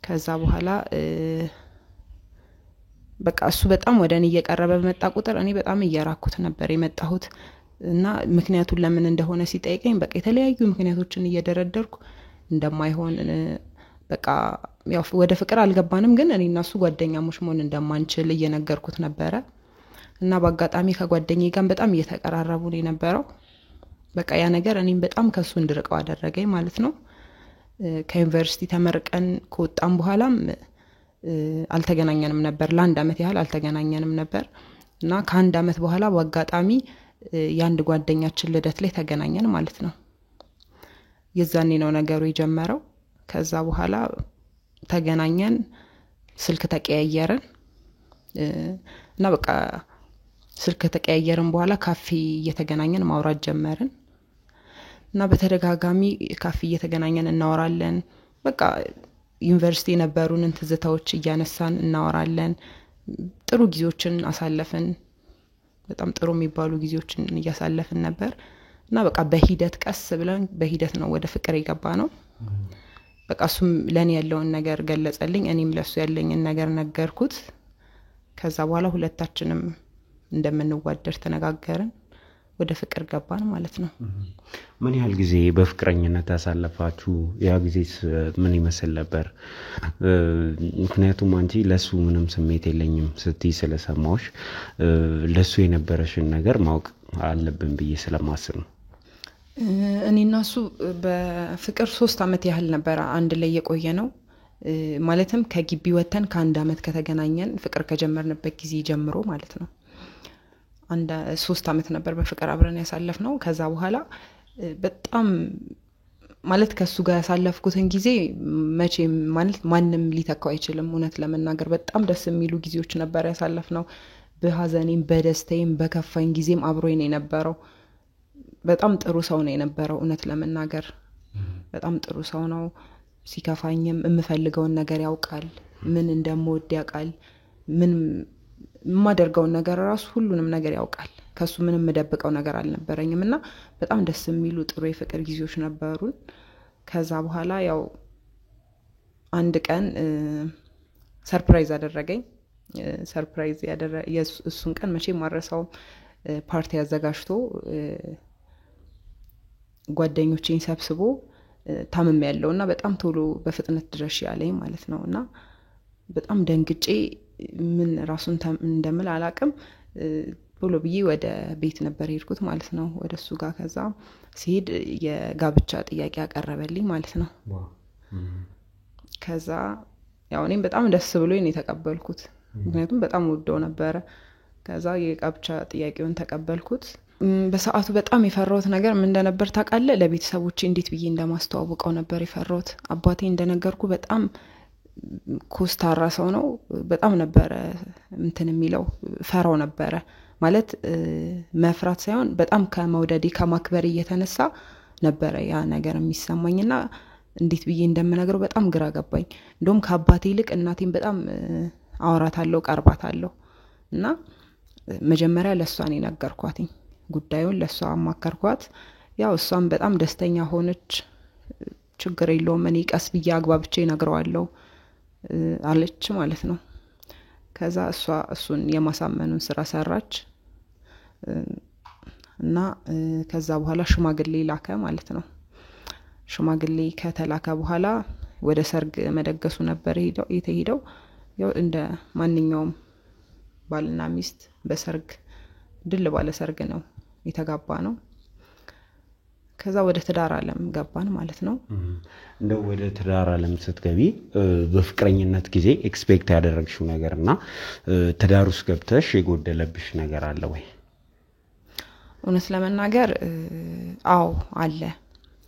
ከዛ በኋላ በቃ እሱ በጣም ወደኔ እየቀረበ በመጣ ቁጥር እኔ በጣም እየራኩት ነበር የመጣሁት እና ምክንያቱን ለምን እንደሆነ ሲጠይቀኝ በቃ የተለያዩ ምክንያቶችን እየደረደርኩ እንደማይሆን በቃ ያው ወደ ፍቅር አልገባንም ግን እኔና እሱ ጓደኛሞች መሆን እንደማንችል እየነገርኩት ነበረ እና በአጋጣሚ ከጓደኛዬ ጋር በጣም እየተቀራረቡ ነው የነበረው በቃ ያ ነገር እኔም በጣም ከሱ እንድርቀው አደረገኝ ማለት ነው ከዩኒቨርሲቲ ተመርቀን ከወጣን በኋላም አልተገናኘንም ነበር ለአንድ አመት ያህል አልተገናኘንም ነበር እና ከአንድ አመት በኋላ በአጋጣሚ ያንድ ጓደኛችን ልደት ላይ ተገናኘን ማለት ነው የዛኔ ነው ነገሩ የጀመረው ከዛ በኋላ ተገናኘን ስልክ ተቀያየርን እና በቃ ስልክ ተቀያየርን በኋላ ካፌ እየተገናኘን ማውራት ጀመርን እና በተደጋጋሚ ካፌ እየተገናኘን እናወራለን በቃ ዩኒቨርሲቲ የነበሩንን ትዝታዎች እያነሳን እናወራለን ጥሩ ጊዜዎችን አሳለፈን በጣም ጥሩ የሚባሉ ጊዜዎችን እያሳለፈን ነበር እና በቃ በሂደት ቀስ ብለን በሂደት ነው ወደ ፍቅር የገባነው በቃ እሱም ለኔ ያለውን ነገር ገለጸልኝ እኔም ለሱ ያለኝን ነገር ነገርኩት ከዛ በኋላ ሁለታችንም እንደምንዋደድ ተነጋገርን ወደ ፍቅር ገባን ማለት ነው ምን ያህል ጊዜ በፍቅረኝነት ያሳለፋችሁ ያ ጊዜስ ምን ይመስል ነበር ምክንያቱም አንቺ ለሱ ምንም ስሜት የለኝም ስትይ ስለሰማውሽ ለሱ የነበረሽን ነገር ማወቅ አለብን ብዬ ስለማስብ ነው እኔና እሱ በፍቅር 3 አመት ያህል ነበር አንድ ላይ የቆየነው ማለትም ከግቢ ወተን ከአንድ አመት ከተገናኘን ፍቅር ከጀመርንበት ጊዜ ጀምሮ ማለት ነው አንድ 3 አመት ነበር በፍቅር አብረን ያሳለፍነው ከዛ በኋላ በጣም ማለት ከሱ ጋር ያሳለፍኩትን ጊዜ መቼም ማለት ማንንም ሊተካው አይችልም እውነት ለመናገር በጣም ደስ የሚሉ ጊዜዎች ነበር ያሳለፍነው በሐዘኔም በደስታዬም በከፋኝ ጊዜም አብሮኝ ነው የነበረው በጣም ጥሩ ሰው ነው የነበረው እውነት ለመናገር በጣም ጥሩ ሰው ነው ሲከፋኝም የምፈልገውን ነገር ያውቃል ምን እንደምወድ ያውቃል ምን ማደርገው ነገር ራሱ ሁሉንም ነገር ያውቃል ከሱ ምንም መደበቀው ነገር አልነበረኝምና በጣም ደስ የሚሉ ጥሩ የፍቅር ጊዜዎች ነበሩን ከዛ በኋላ ያው አንድ ቀን ሰርፕራይዝ አደረገኝ ሰርፕራይዝ እሱን ቀን መቼም ማረሳው ፓርቲ አዘጋጅቶ ጓደኞቼን ሰብስቦ ታመም ያለውና በጣም ቶሎ በፍጥነት ድረሽ ያለኝ ማለት ነውና በጣም ደንግጬ ምን ራሱን እንደምል አላቅም ቶሎ ብዬ ወደ ቤት ነበር ሄድኩት ማለት ነው ወደሱ ጋር ከዛ ሲሄድ የጋብቻ ጥያቄ አቀረበልኝ ማለት ነው ከዛ ያው እኔም በጣም ደስ ብሎኝ ነው የተቀበልኩት ምክንያቱም በጣም ወደው ነበር ከዛ የጋብቻ ጥያቄውን ተቀበልኩት በሰዓቱ በጣም የፈራሁት ነገር ምን እንደነበር ታውቃለህ ለቤተሰቦቼ እንዴት ብዬ እንደማስተዋውቀው ነበር የፈራሁት አባቴ እንደነገርኩ በጣም ኮስታራ ሰው ነው በጣም ነበር እንትን የሚለው ፈራው ነበር ማለት መፍራት ሳይሆን በጣም ከመውደዴ ከማክበር እየተነሳ ነበር ያ ነገር የሚሰማኝና እንዴት ብዬ እንደምነግረው በጣም ግራ ገባኝ እንደውም ከአባቴ ይልቅ እናቴን በጣም አወራታለሁ ቀርባታለሁ እና መጀመሪያ ለሷን ነገርኳትኝ ጉዳዩን ለሷ አማከርኳት ያው እሷም በጣም ደስተኛ ሆነች ችግር የለውም እኔ ቀስ ብዬ አግባብቼ ነግረዋለሁ አለች ማለት ነው ከዛ እሱን የማሳመኑን ስራ ሰራች እና ከዛ በኋላ ሽማግሌ ላከ ማለት ነው ሽማግሌ ከተላከ በኋላ ወደ ሰርግ መደገሱ ነበር የተሄደው ያው እንደ ማንኛውም ባልና ሚስት በሰርግ ድል ባለ ሰርግ ነው የተጋባ ነው ከዛ ወደ ትዳር ዓለም ገባን ማለት ነው እንደው ወደ ትዳር ዓለም ስትገቢ በፍቅረኝነት ጊዜ ኤክስፔክት ያደረግሽው ነገርና ትዳር ውስጥ ገብተሽ የጎደለብሽ ነገር አለ ወይ እውነት ለመናገር አዎ አለ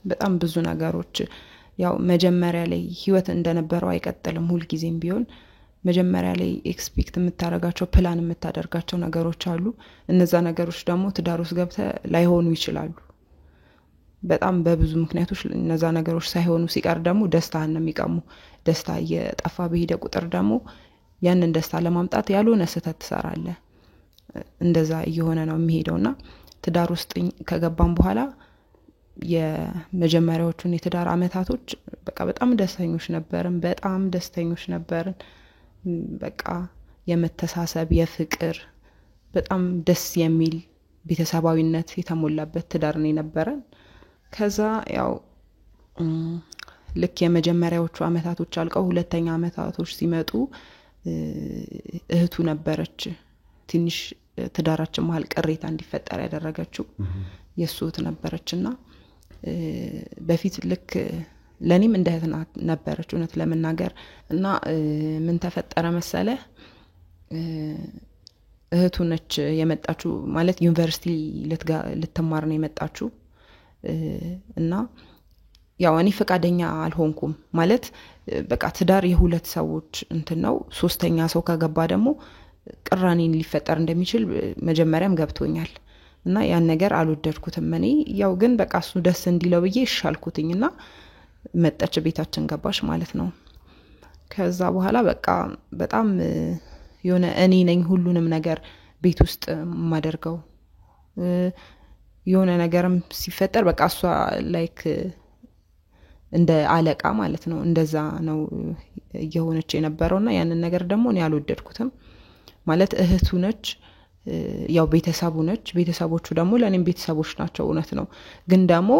በጣም ብዙ ነገሮች ያው መጀመሪያ ላይ ህይወት እንደነበረው አይቀጥልም ሁሉ ጊዜም ቢሆን መጀመሪያ ላይ ኤክስፔክት የምታደርጋቸው ፕላን የምታደርጋቸው ነገሮች አሉ እነዛ ነገሮች ደግሞ ትዳር ውስጥ ገብተ ላይሆኑ ይችላሉ በጣም በብዙ ምክንያቶች እነዛ ነገሮች ሳይሆኑ ሲቀር ደግሞ ደስታን ነው የሚቀሙ ደስታ የጠፋ በሄደ ቁጥር ደግሞ ያንን ደስታ ለማምጣት ያልሆነ ስህተት ትሰራለህ እንደዛ እየሆነ ነው የሚሄደውና ትዳር ውስጥ ከገባን በኋላ የመጀመሪያዎቹን የትዳር አመታቶች በቃ በጣም ደስተኞች ነበርን በቃ የመተሳሰብ የፍቅር በጣም ደስ የሚል ቤተሰባዊነት የተሞላበት ትዳር ነው የነበረን ከዛ ያው ልክ የመጀመሪያዎቹ አመታቶች አልቀው ሁለተኛ አመታቶች ሲመጡ እህቱ ነበረች ትንሽ ትዳራችን መሃል ቅሬታ እንዲፈጠር ያደረገችው የሱት ነበረችና በፊት ልክ ለኔም እንደ እህት ነበረች እውነት ለመናገር እና ምን ተፈጠረ መሰለ እህቱ ነች የመጣችው ማለት ዩኒቨርሲቲ ልትማር ነው የመጣችው እና ያው እኔ ፈቃደኛ አልሆንኩም ማለት በቃ ትዳር የሁለት ሰዎች እንትን ነው ሶስተኛ ሰው ከገባ ደግሞ ቅራኔን ሊፈጠር እንደሚችል መጀመሪያም ገብቶኛል እና ያን ነገር አልወደድኩትም እኔ ያው ግን በቃ እሱ ደስ እንዲለው ብዬ ይሻልኩትኝና መጣች ቤታችን ገባሽ ማለት ነው ከዛ በኋላ በቃ በጣም የሆነ እኔ ነኝ ሁሉንም ነገር ቤት ውስጥ ማደርገው የሆነ ነገርም ሲፈጠር በቃ እሷ ላይክ እንደ አለቃ ማለት ነው እንደዛ ነው የሆነች የነበረውና ያንን ነገር ደግሞ እኔ አልወደድኩትም ማለት እህቱ ነች ያው ቤተሰቡ ነች ቤተሰቦቹ ደግሞ ለኔም ቤተሰቦች ናቸው እውነት ነው ግን ደግሞ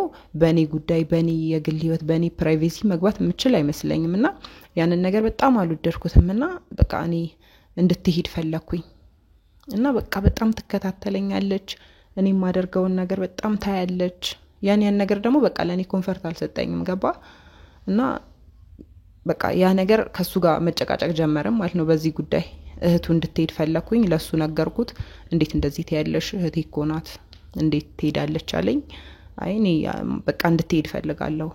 በኔ ጉዳይ በኔ የግል ህይወት በኔ ፕራይቬሲ መግባት የምችል አይመስለኝምና ያንን ነገር በጣም አልወደድኩትምና በቃ እኔ እንድትሄድ ፈለኩኝ እና በቃ በጣም ተከታተለኛለች እኔ ማደርገውን ነገር በጣም ታያለች ያን ነገር ደግሞ በቃ ለኔ ኮንፈርት አልሰጠኝም ገባ እና በቃ ያ ነገር ከሱ ጋር መጨቃጨቅ ጀመረም ማለት ነው በዚህ ጉዳይ እህቱ እንድትሄድ ፈለኩኝ ለሱ ነገርኩት እንዴት እንደዚህ ትያለሽ እህቴ እኮ ናት እንዴት ትሄዳለች አለኝ አይ እኔ በቃ እንድትሄድ ፈልጋለሁ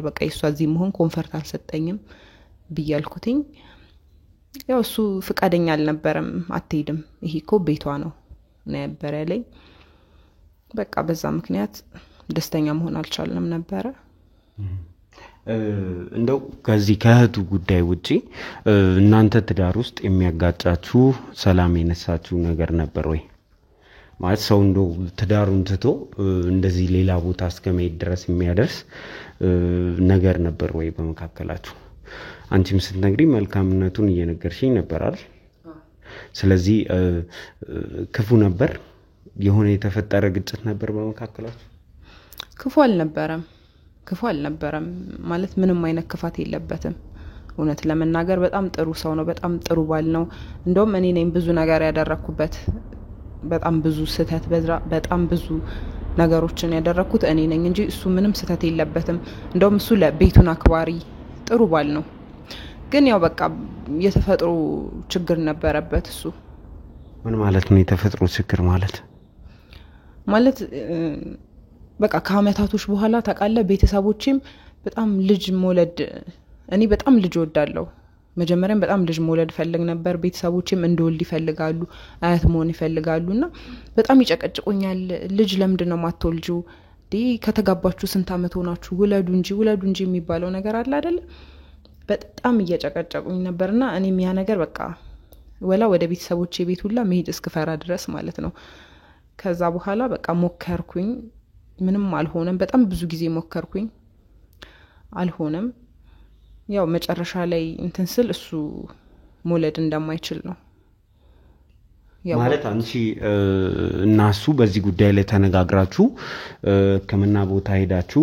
በቃ እሷ እዚህ መሆን ኮንፈርት አልሰጠኝም ብያልኩትኝ ያው እሱ ፍቃደኛ አልነበረም አትሄድም ይሄ እኮ ቤቷ ነው ነበር ያለኝ በቃ በዛ ምክንያት ደስተኛ መሆን አልቻልንም ነበር እንደው ከዚህ ከህቱ ጉዳይ ውጪ እናንተ ትዳር ውስጥ የሚያጋጫችሁ ሰላም የነሳችሁ ነገር ነበር ወይ ማለት ሰው እንደው ትዳሩን ትቶ እንደዚህ ሌላ ቦታ እስከመሄድ ድረስ የሚያደርስ ነገር ነበር ወይ በመካከላችሁ አንቺም ስትነግሪ መልካምነቱን እየነገርሽኝ ነበር አይደል ስለዚህ ክፉ ነበር የሆነ የተፈጠረ ግጭት ነበር በመካከላችሁ ክፉ አልነበረም ማለት ምንም አይነት ክፋት የለበትም እውነት ለመናገር በጣም ጥሩ ሰው ነው በጣም ጥሩ ባል ነው እንደውም እኔ ነኝ ብዙ ነገር ያደረኩበት በጣም ብዙ ስህተት በጣም ብዙ ነገሮችን ያደረኩት እኔ ነኝ እንጂ እሱ ምንም ስህተት የለበትም እንደውም እሱ ለቤቱን አክባሪ ጥሩ ባል ነው ግን ያው በቃ የተፈጥሮ ችግር ነበረበት እሱ ምን ማለት ነው የተፈጥሮ ችግር ማለት በቃ ከአመታቶች በኋላ ተቃለ ቤተሰቦችም በጣም ልጅ መውለድ እኔ በጣም ልጅ ወዳለው መጀመሪያም በጣም ልጅ መውለድ ፈልግ ነበር ቤተሰቦችም እንደወልድ ይፈልጋሉ አያት መሆን ይፈልጋሉና በጣም ይጨቀጭቁኛል ልጅ ለምንድነው ማትወልጁ ከተጋባችሁ ስንት አመት ሆናችሁ ውለዱ እንጂ የሚባለው ነገር አለ አይደል በጣም እየጨቀጨቁኝ ነበርና እኔም ያ ነገር በቃ ወላ ወደ ቤተሰቦቼ ቤት ሁላ መሄድ እስከፈራ ድረስ ማለት ነው ከዛ በኋላ በቃ ሞከርኩኝ ምንም አልሆነም በጣም ብዙ ጊዜ ሞከርኩኝ አልሆነም ያው መጨረሻ ላይ እንትን ስል እሱ መውለድ እንደማይችል ነው ማለት አንቺ እና እሱ በዚህ ጉዳይ ላይ ተነጋግራችሁ ከመና ቦታ ሄዳችሁ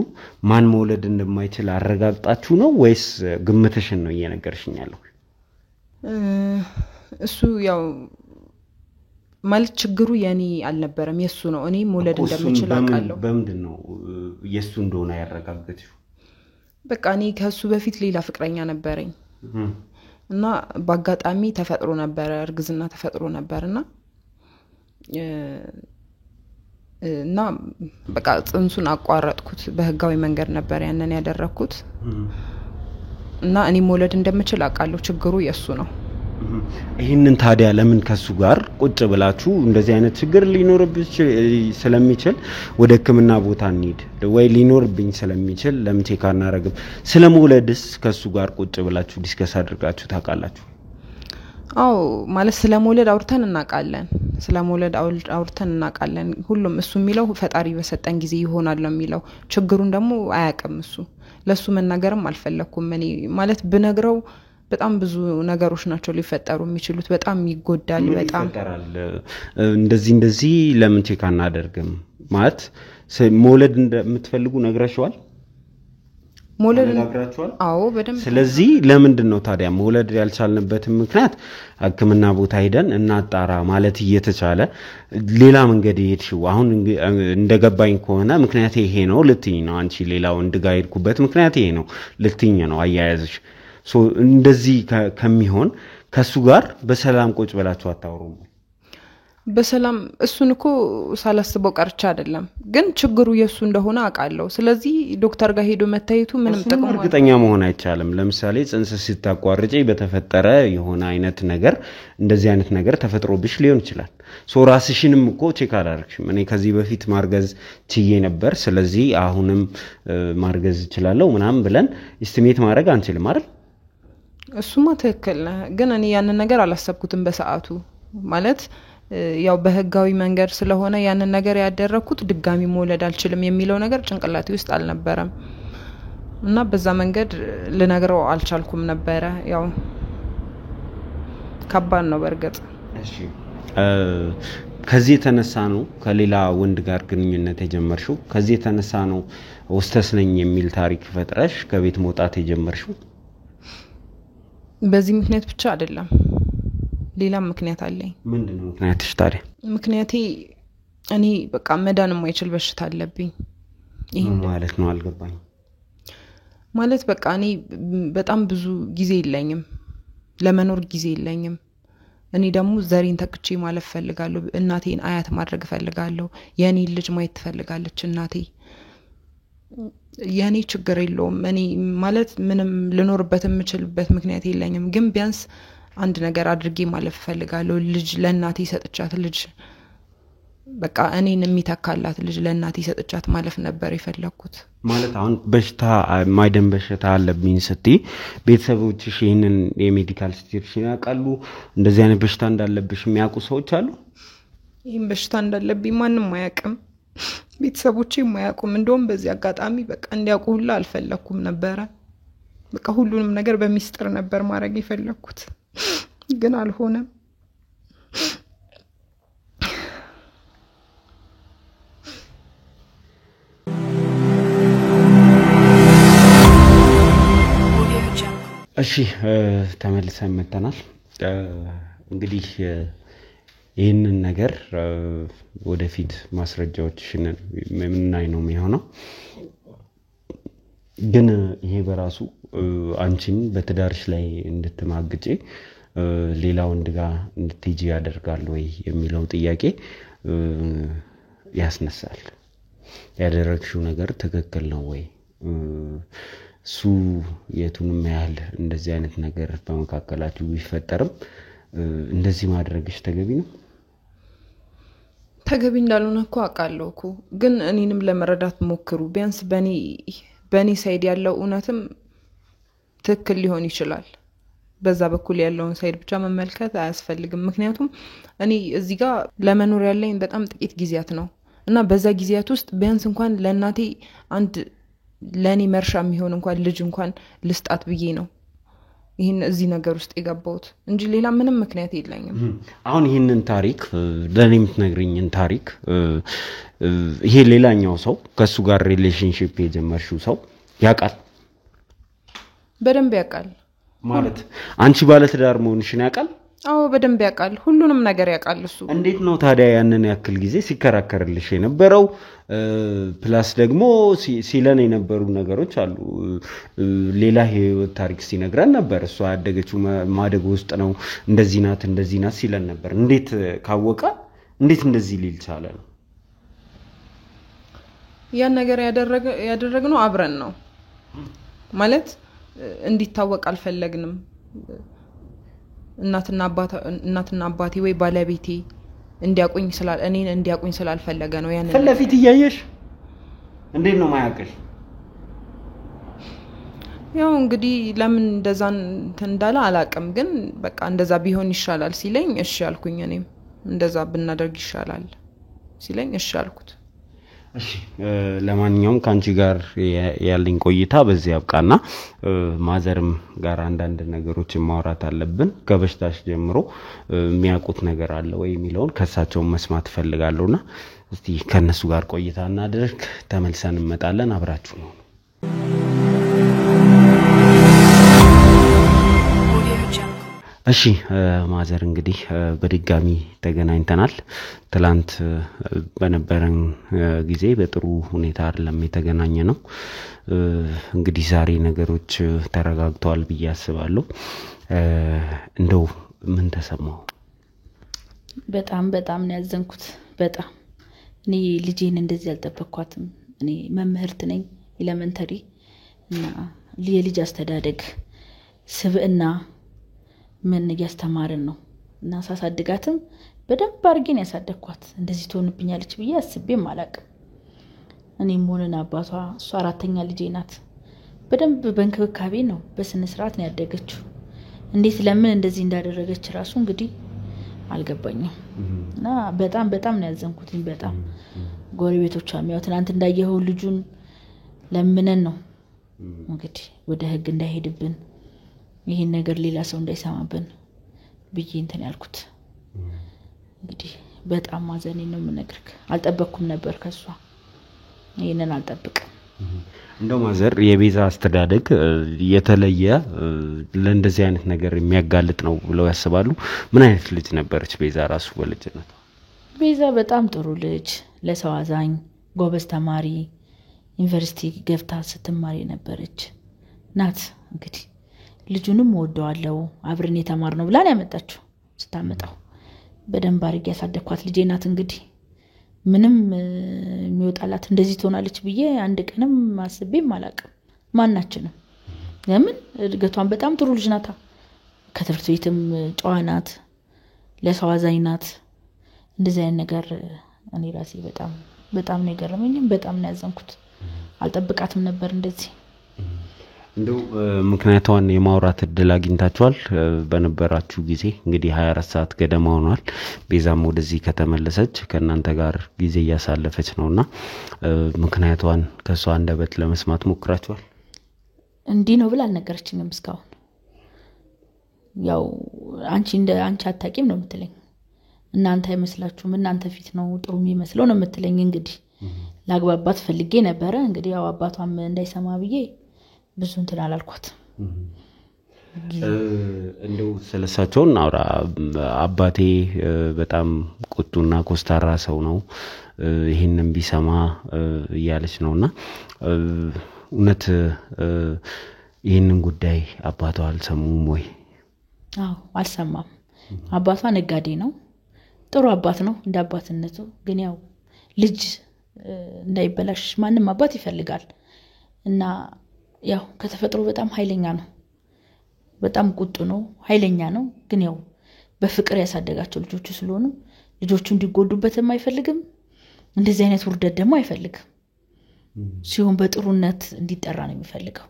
ማን መውለድ እንደማይችል አረጋግጣችሁ ነው ወይስ ግምትሽን ነው እየነገርሽኝ ያለው እሱ ያው ማለት ችግሩ የኔ አልነበረም የሱ ነው እኔ መውለድ እንደምችል አውቃለሁ በምንድነው የሱ እንደሆነ ያረጋግጥሽው በቃ እኔ ከሱ በፊት ሌላ ፍቅረኛ ነበረኝ እና በአጋጣሚ ተፈጥሮ ነበር እርግዝና ተፈጥሮ ነበርና እና በቃ ጽንሱን አቋረጥኩት በህጋዊ መንገድ ነበር ያንን ያደረኩት እና እኔ መውለድ እንደምችል አውቃለሁ ችግሩ የሱ ነው ይሄንን ታዲያ ለምን ከሱ ጋር ቁጭ ብላችሁ እንደዚህ አይነት ችግር ሊኖርብሽ ስለሚችል ወደ ህክምና ቦታ እንሂድ ወይ ሊኖርብኝ ስለሚችል ለምን ቼክ አናረግም ስለመውለድስ ከሱ ጋር ቁጭ ብላችሁ ዲስከስ አድርጋችሁ ታውቃላችሁ አው ማለት ስለመውለድ አውርተን እናውቃለን ሁሉም እሱ የሚለው ፈጣሪ በሰጠን ጊዜ ይሆናል ነው የሚለው ችግሩን ደግሞ አያውቅም እሱ ለሱ መናገርም አልፈለኩም እኔ ማለት ብነግረው በጣም ብዙ ነገሮች ናቸው ሊፈጠሩ የሚችሉት በጣም ይጎዳል በጣም እንደዚህ ለምን ቼክ አናደርግም ማለት መውለድ እንደምትፈልጉ ነግራችኋል መውለድ ነግራችኋል አዎ በደንብ ስለዚህ ለምንድን ነው ታዲያ መውለድ ያልቻልንበት ምክንያት ህክምና ቦታ ሄደን እናጣራ ማለት እየተቻለ ሌላ መንገድ ይሄድሽው አሁን እንደገባኝ ከሆነ ምክንያት ይሄ ነው ልትኝ ነው አንቺ ሌላው እንድጋይድኩበት ምክንያት ይሄ ነው ልትኝ ነው አያያዝሽ ሶ እንደዚህ ከሚሆን ከሱ ጋር በሰላም ቁጭ ብላችሁ አታውሩም በሰላም እሱን እኮ ሳላስበው ቀርቻ አይደለም ግን ችግሩ የሱ እንደሆነ አውቃለሁ ስለዚህ ዶክተር ጋር ሄዶ መታየቱ ምንም ጥቅም እርግጠኛ መሆን አይቻልም ለምሳሌ ጽንስ ሲታቋርጪ በተፈጠረ የሆነ አይነት ነገር እንደዚህ አይነት ነገር ተፈጥሮብሽ ሊሆን ይችላል ሶ ራስሽንም እኮ ቼክ አላረክሽም እኔ ከዚህ በፊት ማርገዝ ችዬ ነበር ስለዚህ አሁንም ማርገዝ እችላለሁ ምናምን ብለን ኢስቲሜት ማድረግ አንችልም አይደል እሱማ ትክክል ግን እኔ ያንን ነገር አላሰብኩትም በሰዓቱ ማለት ያው በህጋዊ መንገድ ስለሆነ ያንን ነገር ያደረኩት ድጋሚ መውለድ አልችልም የሚለው ነገር ጭንቅላቴ ውስጥ አልነበረም እና በዛ መንገድ ልነግረው አልቻልኩም ነበር ያው ከባድ ነው በርግጥ እሺ ከዚህ የተነሳ ነው ከሌላ ወንድ ጋር ግንኙነት የጀመርሽው ከዚህ የተነሳ ነው ወስተስ ነኝ የሚል ታሪክ ፈጥረሽ ከቤት መውጣት የጀመርሽው በዚህ ምክንያት ብቻ አይደለም ሌላ ምክንያት አለኝ ምንድነው ምክንያትሽ ታዲያ ምክንያቴ እኔ በቃ መዳን የማይችል በሽታ አለብኝ ይሄ ማለት ነው አልገባኝ ማለት በቃ እኔ በጣም ብዙ ጊዜ የለኝም ለመኖር ጊዜ የለኝም እኔ ደግሞ ዘሬን ተክቼ ማለፍ ፈልጋለሁ እናቴን አያት ማድረግ ፈልጋለሁ የኔ ልጅ ማየት ትፈልጋለች እናቴ ያኔ ችግር የለውም እኔ ማለት ምንም ልኖርበት የምችልበት ምክንያት የለኝም ግን ቢያንስ አንድ ነገር አድርጌ ማለፍ ፈልጋለሁ ልጅ ለእናቴ ሰጥቻት ልጅ በቃ እኔን የሚተካላት ልጅ ለእናቴ ሰጥቻት ማለፍ ነበር የፈለኩት ማለት አሁን በሽታ ማይደም በሽታ አለብኝ ስትይ ቤተሰቦችሽ ይሄንን የሜዲካል ሲቹዌሽን ያውቃሉ እንደዚህ አይነት በሽታ እንዳለብሽ የሚያውቁ ሰዎች አሉ ይሄን በሽታ እንዳለብኝ ማንንም አያውቅም ቤተሰቦቼ የማያውቁም እንደውም በዚህ አጋጣሚ በቃ እንዲያውቁ ሁሉ አልፈለኩም ነበር በቃ ሁሉንም ነገር በሚስጥር ነበር ማድረግ የፈለኩት ግን አልሆነም እሺ ተመልሰን መተናል እንግዲህ ይሄንን ነገር ወደፊት ማስረጃዎችን ምንናይ ነው የሚሆነው ግን ይሄ በራሱ አንቺን በትዳርሽ ላይ እንድትማግጪ ሌላ ወንድ ጋር እንድትጂ ያደርጋል ወይ የሚለው ጥያቄ ያስነሳል ያደረግሽው ነገር ትክክል ነው ወይ ሱ የቱንም ያህል እንደዚህ አይነት ነገር በመካከላችሁ ቢፈጠርም እንደዚህ ማድረግሽ ተገቢ ነው ተገቢ እንዳልሆነ እኮ አውቃለሁ እኮ ግን እኔንም ለመረዳት ሞክሩ ቢያንስ በኔ ሳይድ ያለው እውነትም ትክክል ሊሆን ይችላል በዛ በኩል ያለውን ሳይድ ብቻ መመልከት አያስፈልግም ምክንያቱም እኔ እዚህ ጋር ለመኖር ያለኝ በጣም ጥቂት ጊዜያት ነው እና በዛ ጊዜያት ውስጥ ቢያንስ እንኳን ለእናቴ አንድ ለኔ መርሻ የሚሆን እንኳን ልጅ እንኳን ልስጣት ብዬ ነው ይሄን እዚህ ነገር ውስጥ የገባሁት እንጂ ሌላ ምንም ምክንያት የለኝም አሁን ይሄንን ታሪክ ለኔ የምትነግሪኝን ታሪክ ይሄ ሌላኛው ሰው ከሱ ጋር ሪሌሽንሺፕ የጀመርሽው ሰው ያውቃል በደንብ ያውቃል ማለት አንቺ ባለ ትዳር መሆንሽን ያውቃል አዎ በደንብ ያውቃል ሁሉንም ነገር ያውቃል እሱ እንዴት ነው ታዲያ ያንን ያክል ጊዜ ሲከራከርልሽ የነበረው ፕላስ ደግሞ ሲለን የነበሩ ነገሮች አሉ ሌላ ህይወት ታሪክ ሲነግረን ነበር እሷ ያደገችው ማደጎ ውስጥ ነው እንደዚህ ናት ሲለን ነበር እንዴት ካወቀ እንዴት እንደዚህ ሊል ቻለ ነው ያን ነገር ያደረግነው አብረን ነው ማለት እንዲታወቅ አልፈለግንም እናትና አባቴ ወይ ባለቤቴ እኔን እንዲያቁኝ ስላልፈለገ ነው ያን ፈለፊት እያየሽ እንዴት ነው ማያቀሽ ያው እንግዲህ ለምን እንደዛ እንዳለ አላቅም ግን በቃ እንደዛ ቢሆን ይሻላል ሲለኝ እሺ አልኩኝ እኔም እንደዛ ብናደርግ ይሻላል ሲለኝ እሺ አልኩት እሺ ለማንኛውም ካንቺ ጋር ያለኝ ቆይታ በዚህ ያብቃና ማዘርም ጋር አንዳንድ ነገሮችን ማውራት አለብን ከበሽታሽ ጀምሮ የሚያውቁት ነገር አለ ወይ የሚለውን ከሳቸው መስማት ፈልጋለሁና እስቲ ከነሱ ጋር ቆይታ እናድርግ ተመልሰን እንመጣለን አብራችሁ ነው እሺ ማዘር እንግዲህ በድጋሚ ተገናኝተናል ትላንት በነበረን ጊዜ በጥሩ ሁኔታ አይደለም የተገናኘነው እንግዲህ ዛሬ ነገሮች ተረጋግተዋል ብዬ አስባለሁ እንደው ምን ተሰማው በጣም ነው ያዘንኩት በጣም እኔ ልጄን እንደዚህ ያልጠበቅኳትም እኔ መምህርት ነኝ ኤሌመንተሪ እና የልጅ አስተዳደግ ስብዕና ምን ያስተማርን ነው እና ሳሳድጋትም በደንብ አርጌን ያሳደግኳት እንደዚህ ትሆንብኛለች ብዬ አስቤም አላቅም እኔም ሆነና አባቷ እሷ አራተኛ ልጄ ናት በደንብ በእንክብካቤ ነው በስነ ስርዓት ነው ያደገችው እንዴት ለምን እንደዚህ እንዳደረገች ራሱ እንግዲህ አልገባኝም እና በጣም ነው ያዘንኩት በጣም ጎረቤቶቿ የሚያው ትናንት እንዳየኸው ልጁን ለምነን ነው እንግዲህ ወደ ህግ እንዳይሄድብን ይሄን ነገር ሌላ ሰው እንዳይሰማብን ብዬ እንትን ያልኩት እንግዲህ በጣም ማዘኔ ነው የምነግርክ አልጠበቅኩም ነበር ከሷ ይሄንን አልጠብቅም እንደው ማዘር የቤዛ አስተዳደግ የተለየ ለእንደዚህ አይነት ነገር የሚያጋልጥ ነው ብለው ያስባሉ ምን አይነት ልጅ ነበረች ቤዛ ራሱ በልጅነቷ ቤዛ በጣም ጥሩ ልጅ ለሰው አዛኝ ጎበዝ ተማሪ ዩኒቨርሲቲ ገብታ ስትማር ነበረች ናት እንግዲህ ልጁንም ወደዋለው አብረን የተማርነው ብላን ያመጣችው ስታመጣው በደንብ አርጌ ያሳደግኳት ልጄ ናት እንግዲህ ምንም የሚወጣላት እንደዚህ ትሆናለች ብዬ አንድ ቀንም ማስቤም አላቅም ማናችንም ለምን እድገቷን በጣም ጥሩ ልጅ ናታ ከትምህርት ቤትም ጨዋ ናት ለሰው አዛኝ ናት እንደዚህ አይነት ነገር እኔ ራሴ በጣም ነው የገረመኝ በጣም ነው ያዘንኩት አልጠብቃትም ነበር እንደዚህ እንደው ምክንያቱን የማውራት እድል አግኝታችኋል በነበራችሁ ጊዜ እንግዲህ 24 ሰዓት ገደማ ሆኗል ቤዛም ወደዚህ ከተመለሰች ከናንተ ጋር ጊዜ ያሳለፈች ነውና ምክንያቱን ከሷ አንደበት ለመስማት ሞክራችኋል እንዴ ነው ብላ አልነገረችኝም እስካሁን ያው አንቺ አታቂም ነው የምትለኝ እናንተ አይመስላችሁም እናንተ ፊት ነው ጥሩ የሚመስለው ነው የምትለኝ እንግዲህ ላግባባት ፈልጌ ነበር እንግዲህ ያው አባቷም እንዳይሰማ ብዬ ብዙ እንትን አላልኳት እንደው ስለሳቸውን አውራ አባቴ በጣም ቁጡና ኮስታራ ሰው ነው ይሄንን ቢሰማ ያለች ነውና እውነት ይሄንን ጉዳይ አባቷ አልሰሙም ወይ አዎ አልሰማም አባቷ ነጋዴ ነው ጥሩ አባት ነው እንደ አባትነቱ ግን ያው ልጅ እንዳይበላሽ ማንንም አባት ይፈልጋል እና ያው ከተፈጥሮ በጣም ኃይለኛ ነው በጣም ቁጡ ነው ኃይለኛ ነው ግን ያው በፍቅር ያሳደጋቸው ልጆቹ ስለሆኑ ልጆቹ እንዲጎዱበትም አይፈልግም እንደዚህ አይነት ውርደት ደግሞ አይፈልግም ሲሆን በጥሩነት እንዲጠራ ነው የሚፈልገው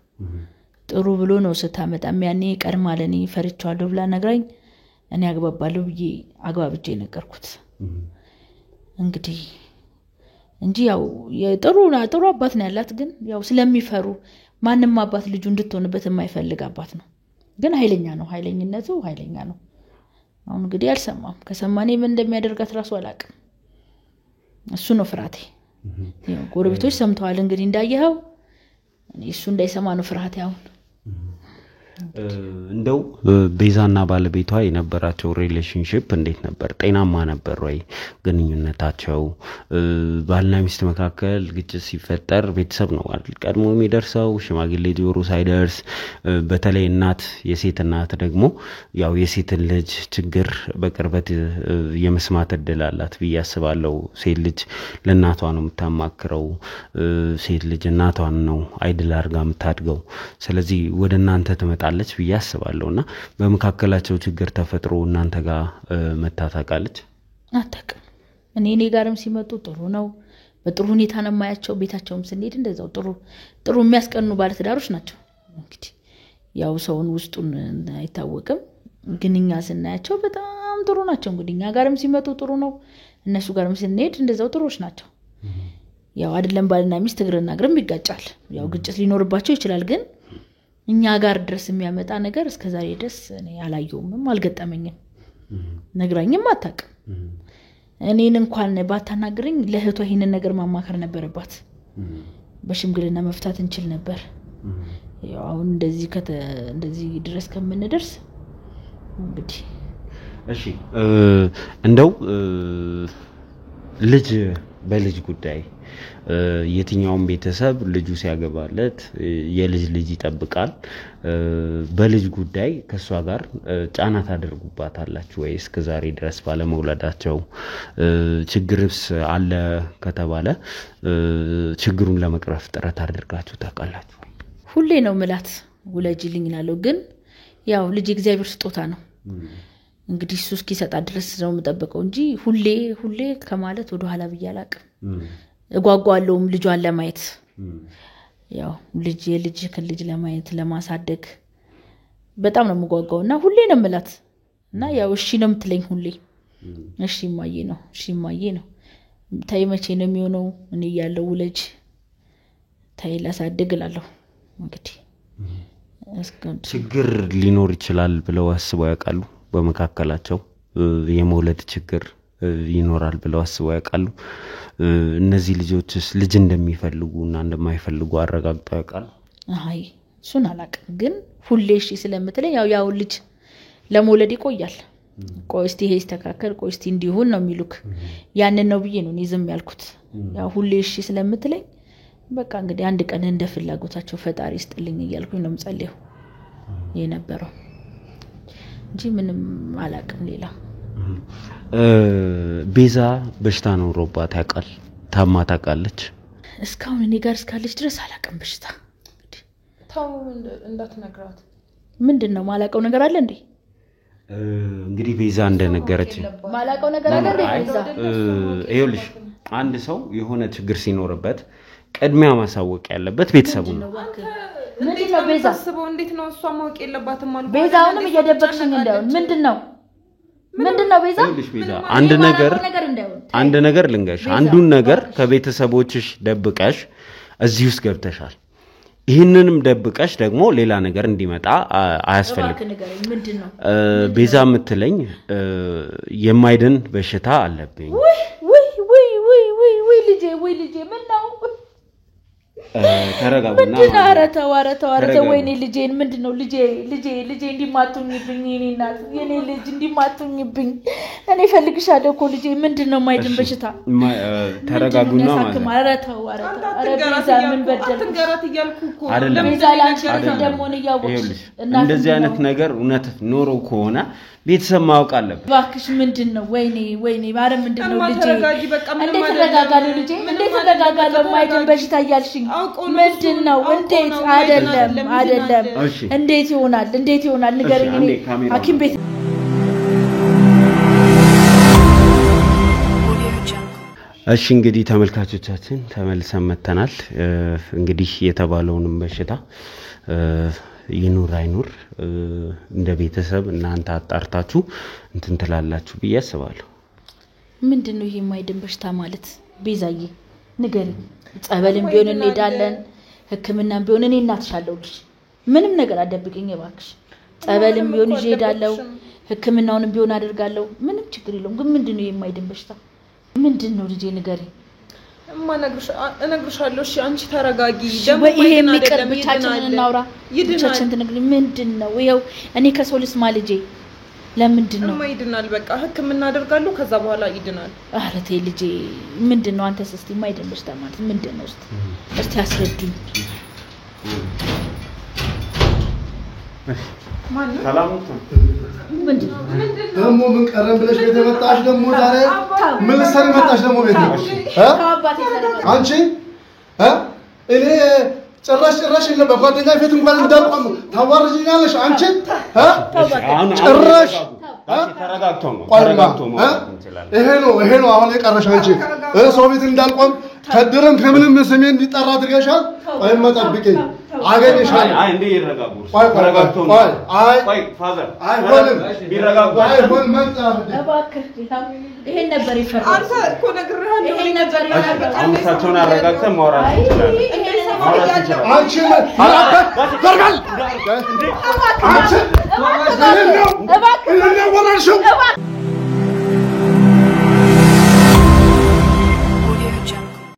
ጥሩ ብሎ ነው ስታመጣም ያኔ ቀድማ ለኔ ፈርቻለሁ ብላ ነግራኝ እኔ አግባባለሁ ብዬ አግባብጄ ነገርኩት እንግዲህ እንጂ ያው የጥሩ አባት ነው ያላት ግን ያው ስለሚፈሩ ማንንም አባት ልጁ እንድትሆንበት የማይፈልግ አባት ነው ግን ኃይለኛ ነው ኃይለኝነቱ ኃይለኛ ነው አሁን እንግዲህ አልሰማም ከሰማኔ ምን እንደሚያደርጋት ራሱ አላቅም እሱ ነው ፍራቴ ያው ጎረቤቶች ሰምተዋል እንግዲህ እንዳየኸው እሱ እንዳይሰማ ነው ፍራቴ አሁን እንደው ቤዛና ባለቤቷ የነበራቸው ሪሌሽንሺፕ እንዴት ነበር? ጤናማ ነበር ወይ ግንኙነታቸው? ባልና ሚስት መካከል ግጭት ሲፈጠር ቤተሰብ ነው አይደል ቀድሞ የሚደርሰው? ሽማግሌ ጆሮ ሳይደርስ በተለይ እናት የሴት እናት ደግሞ ያው የሴትን ልጅ ችግር በቅርበት የመስማት እድል አላት ብዬ አስባለሁ። ሴት ልጅ ለእናቷ ነው የምታማክረው። ሴት ልጅ እናቷን ነው አይድል አድርጋ የምታድገው። ስለዚህ ወደ እናንተ ትመጣለች ብዬ አስባለሁና በመካከላቸው ችግር ተፈጥሮ እናንተ ጋር መታታቃለች? አታውቅም። እኔ ጋርም ሲመጡ ጥሩ ነው፣ በጥሩ ሁኔታ ነው የማያቸው። ቤታቸውም ስንሄድ እንደዛው ጥሩ የሚያስቀኑ ባለትዳሮች ናቸው። እንግዲህ ያው ሰውን ውስጡን አይታወቅም፣ ግን እኛ ስናያቸው በጣም ጥሩ ናቸው። እንግዲህ እኛ ጋርም ሲመጡ ጥሩ ነው፣ እነሱ ጋርም ስንሄድ እንደዛው ጥሩዎች ናቸው። ያው አይደለም ባልና ሚስት እግርና እግርም ይጋጫል። ያው ግጭት ሊኖርባቸው ይችላል፣ ግን እኛ ጋር ድረስ የሚያመጣ ነገር እስከዛሬ ድረስ እኔ አላየውም፣ አልገጠመኝም፣ ነግራኝም አታውቅም። እኔን እንኳን ባታናግረኝ ለእህቷ ይሄንን ነገር ማማከር ነበረባት። በሽምግልና መፍታት እንችል ነበር። ያው አሁን እንደዚህ ድረስ ከምንደርስ እንግዲህ እሺ እንደው ልጅ በልጅ ጉዳይ የትኛውም ቤተሰብ ልጁ ሲያገባለት የልጅ ልጅ ይጠብቃል። በልጅ ጉዳይ ከሷ ጋር ጫና ታደርጉባታላችሁ ወይ? እስከዛሬ ድረስ ባለመውለዳቸው ችግርስ አለ ከተባለ ችግሩን ለመቅረፍ ጥረት አድርጋችሁ ታውቃላችሁ? ሁሌ ነው ምላት ውለጂልኝ እላለሁ፣ ግን ያው ልጅ እግዚአብሔር ስጦታ ነው። እንግዲህ እሱ እስኪሰጣ ድረስ ነው የምጠብቀው እንጂ ሁሌ ከማለት ወደ ኋላ ብዬ አላውቅም። እጓጓለሁም ልጇን ለማየት፣ ያው የልጅ ልጅ ለማየት ለማሳደግ በጣም ነው የምጓጓውና ሁሌ ነው ምላት እና ያው እሺ ነው የምትለኝ ሁሌ። እሺ ማዬ ነው ታይ መቼ ነው የሚሆነው? እኔ ያለው ልጅ ታይ ላሳድግ እላለሁ። እንግዲህ ችግር ሊኖር ይችላል ብለው አስበው ያውቃሉ? በመካከላቸው የመውለድ ችግር ይኖራል ብለው አስበው ያውቃሉ? እነዚህ ልጆችስ ልጅ እንደሚፈልጉና እንደማይፈልጉ አረጋግጠው ያውቃሉ? አይ እሱን አላውቅም፣ ግን ሁሌ እሺ ስለምትለኝ ያው ልጅ ለመውለድ ይቆያል። ቆይ እስቲ ይሄ ይስተካከል፣ ቆይ እስቲ እንዲሆን ነው የሚሉክ። ያንን ነው ብዬ ነው እኔ ዝም ያልኩት። ያው ሁሌ እሺ ስለምትለኝ በቃ እንግዲህ አንድ ቀን እንደ ፍላጎታቸው ፈጣሪ ይስጥልኝ እያልኩኝ ነው የምጸልየው የነበረው እንጂ ምንም አላውቅም ሌላ። ቤዛ በሽታ ኖሮባት ያውቃል? ታማ ታውቃለች? እስካሁን እኔ ጋር እስካለች ድረስ አላውቅም በሽታ። ታው እንዳትነግራት። ምንድነው ማላውቀው ነገር አለ እንዴ? እንግዲህ ቤዛ እንደነገረች ማላውቀው ነገር አለ እንዴ? ቤዛ ይኸውልሽ አንድ ሰው የሆነ ችግር ሲኖርበት ቅድሚያ ማሳወቅ ያለበት ቤተሰቡ ነው። ምንድነው ቤዛ? እንዴት ነው እሷ ማወቅ የለባትም ማለት? ቤዛውንም እየደበቅሽኝ እንዳይሆን ምንድነው ቤዛ? ቤዛ አንድ ነገር ልንገርሽ፣ አንዱን ነገር ከቤተሰቦችሽ ደብቀሽ እዚህ ውስጥ ገብተሻል። ይህንንም ደብቀሽ ደግሞ ሌላ ነገር እንዲመጣ አያስፈልግም። ምንድነው ቤዛ የምትለኝ የማይድን በሽታ አለብኝ። ወይ ልጄ ምን ነው? ተረጋጉና አረተው ወይኔ ልጄን ምንድነው? ልጄ እንዲማቱኝብኝ የኔ ልጅ እንዲማቱኝብኝ እኔ ፈልግሻለሁ እኮ ልጄ። ምንድነው ማይድን በሽታ? ተረጋጉና ማለት ቤዛ ምን በደል አትንገራት እያልኩ እኮ አይደለም። ቤዛ ላንቺ ደግሞ ነው ያወቅሽ። እንደዚህ አይነት ነገር እውነት ኖሮ ከሆነ ቤተሰብ ማወቅ አለበት። እባክሽ ምንድነው? ወይኔ ማረም ምንድነው ልጄ? ተረጋጊ በቃ። እንዴት ተረጋጋለሁ ልጄ? እንዴት ተረጋጋለሁ? ማይድን በሽታ እያልሽኝ ምንድነው? እንዴት አይደለም። እንዴት ይሆናል? ንገረኝ። እኔ ሐኪም ቤት እሺ እንግዲህ ተመልካቾቻችን ተመልሰን መተናል። እንግዲህ የተባለውንም በሽታ ይኑር አይኑር እንደ ቤተሰብ እናንተ አጣርታችሁ እንትን ትላላችሁ ብዬ አስባለሁ። ምንድነው ይሄ ማይድን በሽታ ማለት? ቤዛዬ ንገረኝ። ጸበልም ቢሆን እንሄዳለን፣ ሕክምናም ቢሆን እኔ እናትሻለሁልሽ። ምንም ነገር አደብቅኝ እባክሽ። ጸበልም ቢሆን ይዤ እሄዳለሁ፣ ሕክምናውንም ቢሆን አደርጋለሁ። ምንም ችግር የለውም። ግን ምንድነው ይሄ ማይድን በሽታ? ምንድነው ልጄ ንገረኝ። እነግርሻለሁ። እሺ አንቺ ተረጋጊ። ደግሞ ይሄ የሚቀር ብቻችንን እናውራ። ብቻችን ትነግሪ ምንድነው? ይኸው እኔ ከሰው ልስማ ልጄ ለምንድን ነው ይድናል? በቃ ህክምና አደርጋለሁ ከዛ በኋላ ይድናል። ኧረ ተይ ልጄ ምንድነው? አንተስ እስቲ የማይደንሽ ተማለት ምንድነው? እስቲ አስረዱኝ። ሰላም ምንድነው? ደግሞ ምን ቀረን ብለሽ ቤት መጣሽ? ደግሞ ዛሬ ምን ልትሰሪ መጣሽ? ደግሞ ቤት አባቴ አንቺ እኔ ጭራሽ የለ በጓደኛ ፊት እንኳን እንዳልቆም ታዋርጂኛለሽ አንቺ ጭራሽ ተረጋግቶ ነው ይሄ ነው አሁን የቀረሽ አንቺ ሰው ቤት እንዳልቆም ከድረም ከምንም ስሜ እንዲጠራ አድርገሻል። ወይም መጠብቂኝ አገኘሻል። አይ እንዴ ይረጋጉ ተረጋግቶ ነው። አይ ፋዘር አይሆንም ቢረጋጉ አይሆን መጣ እባክህ ይሄን ነበር ይፈርድ አንተ እኮ ነግሬሃለሁ። ይሄን ነበር ይፈርድ አምሳቸውን አረጋግተን ማውራት እንችላለን። አንቺ ተርጋል አንቺ እባክህ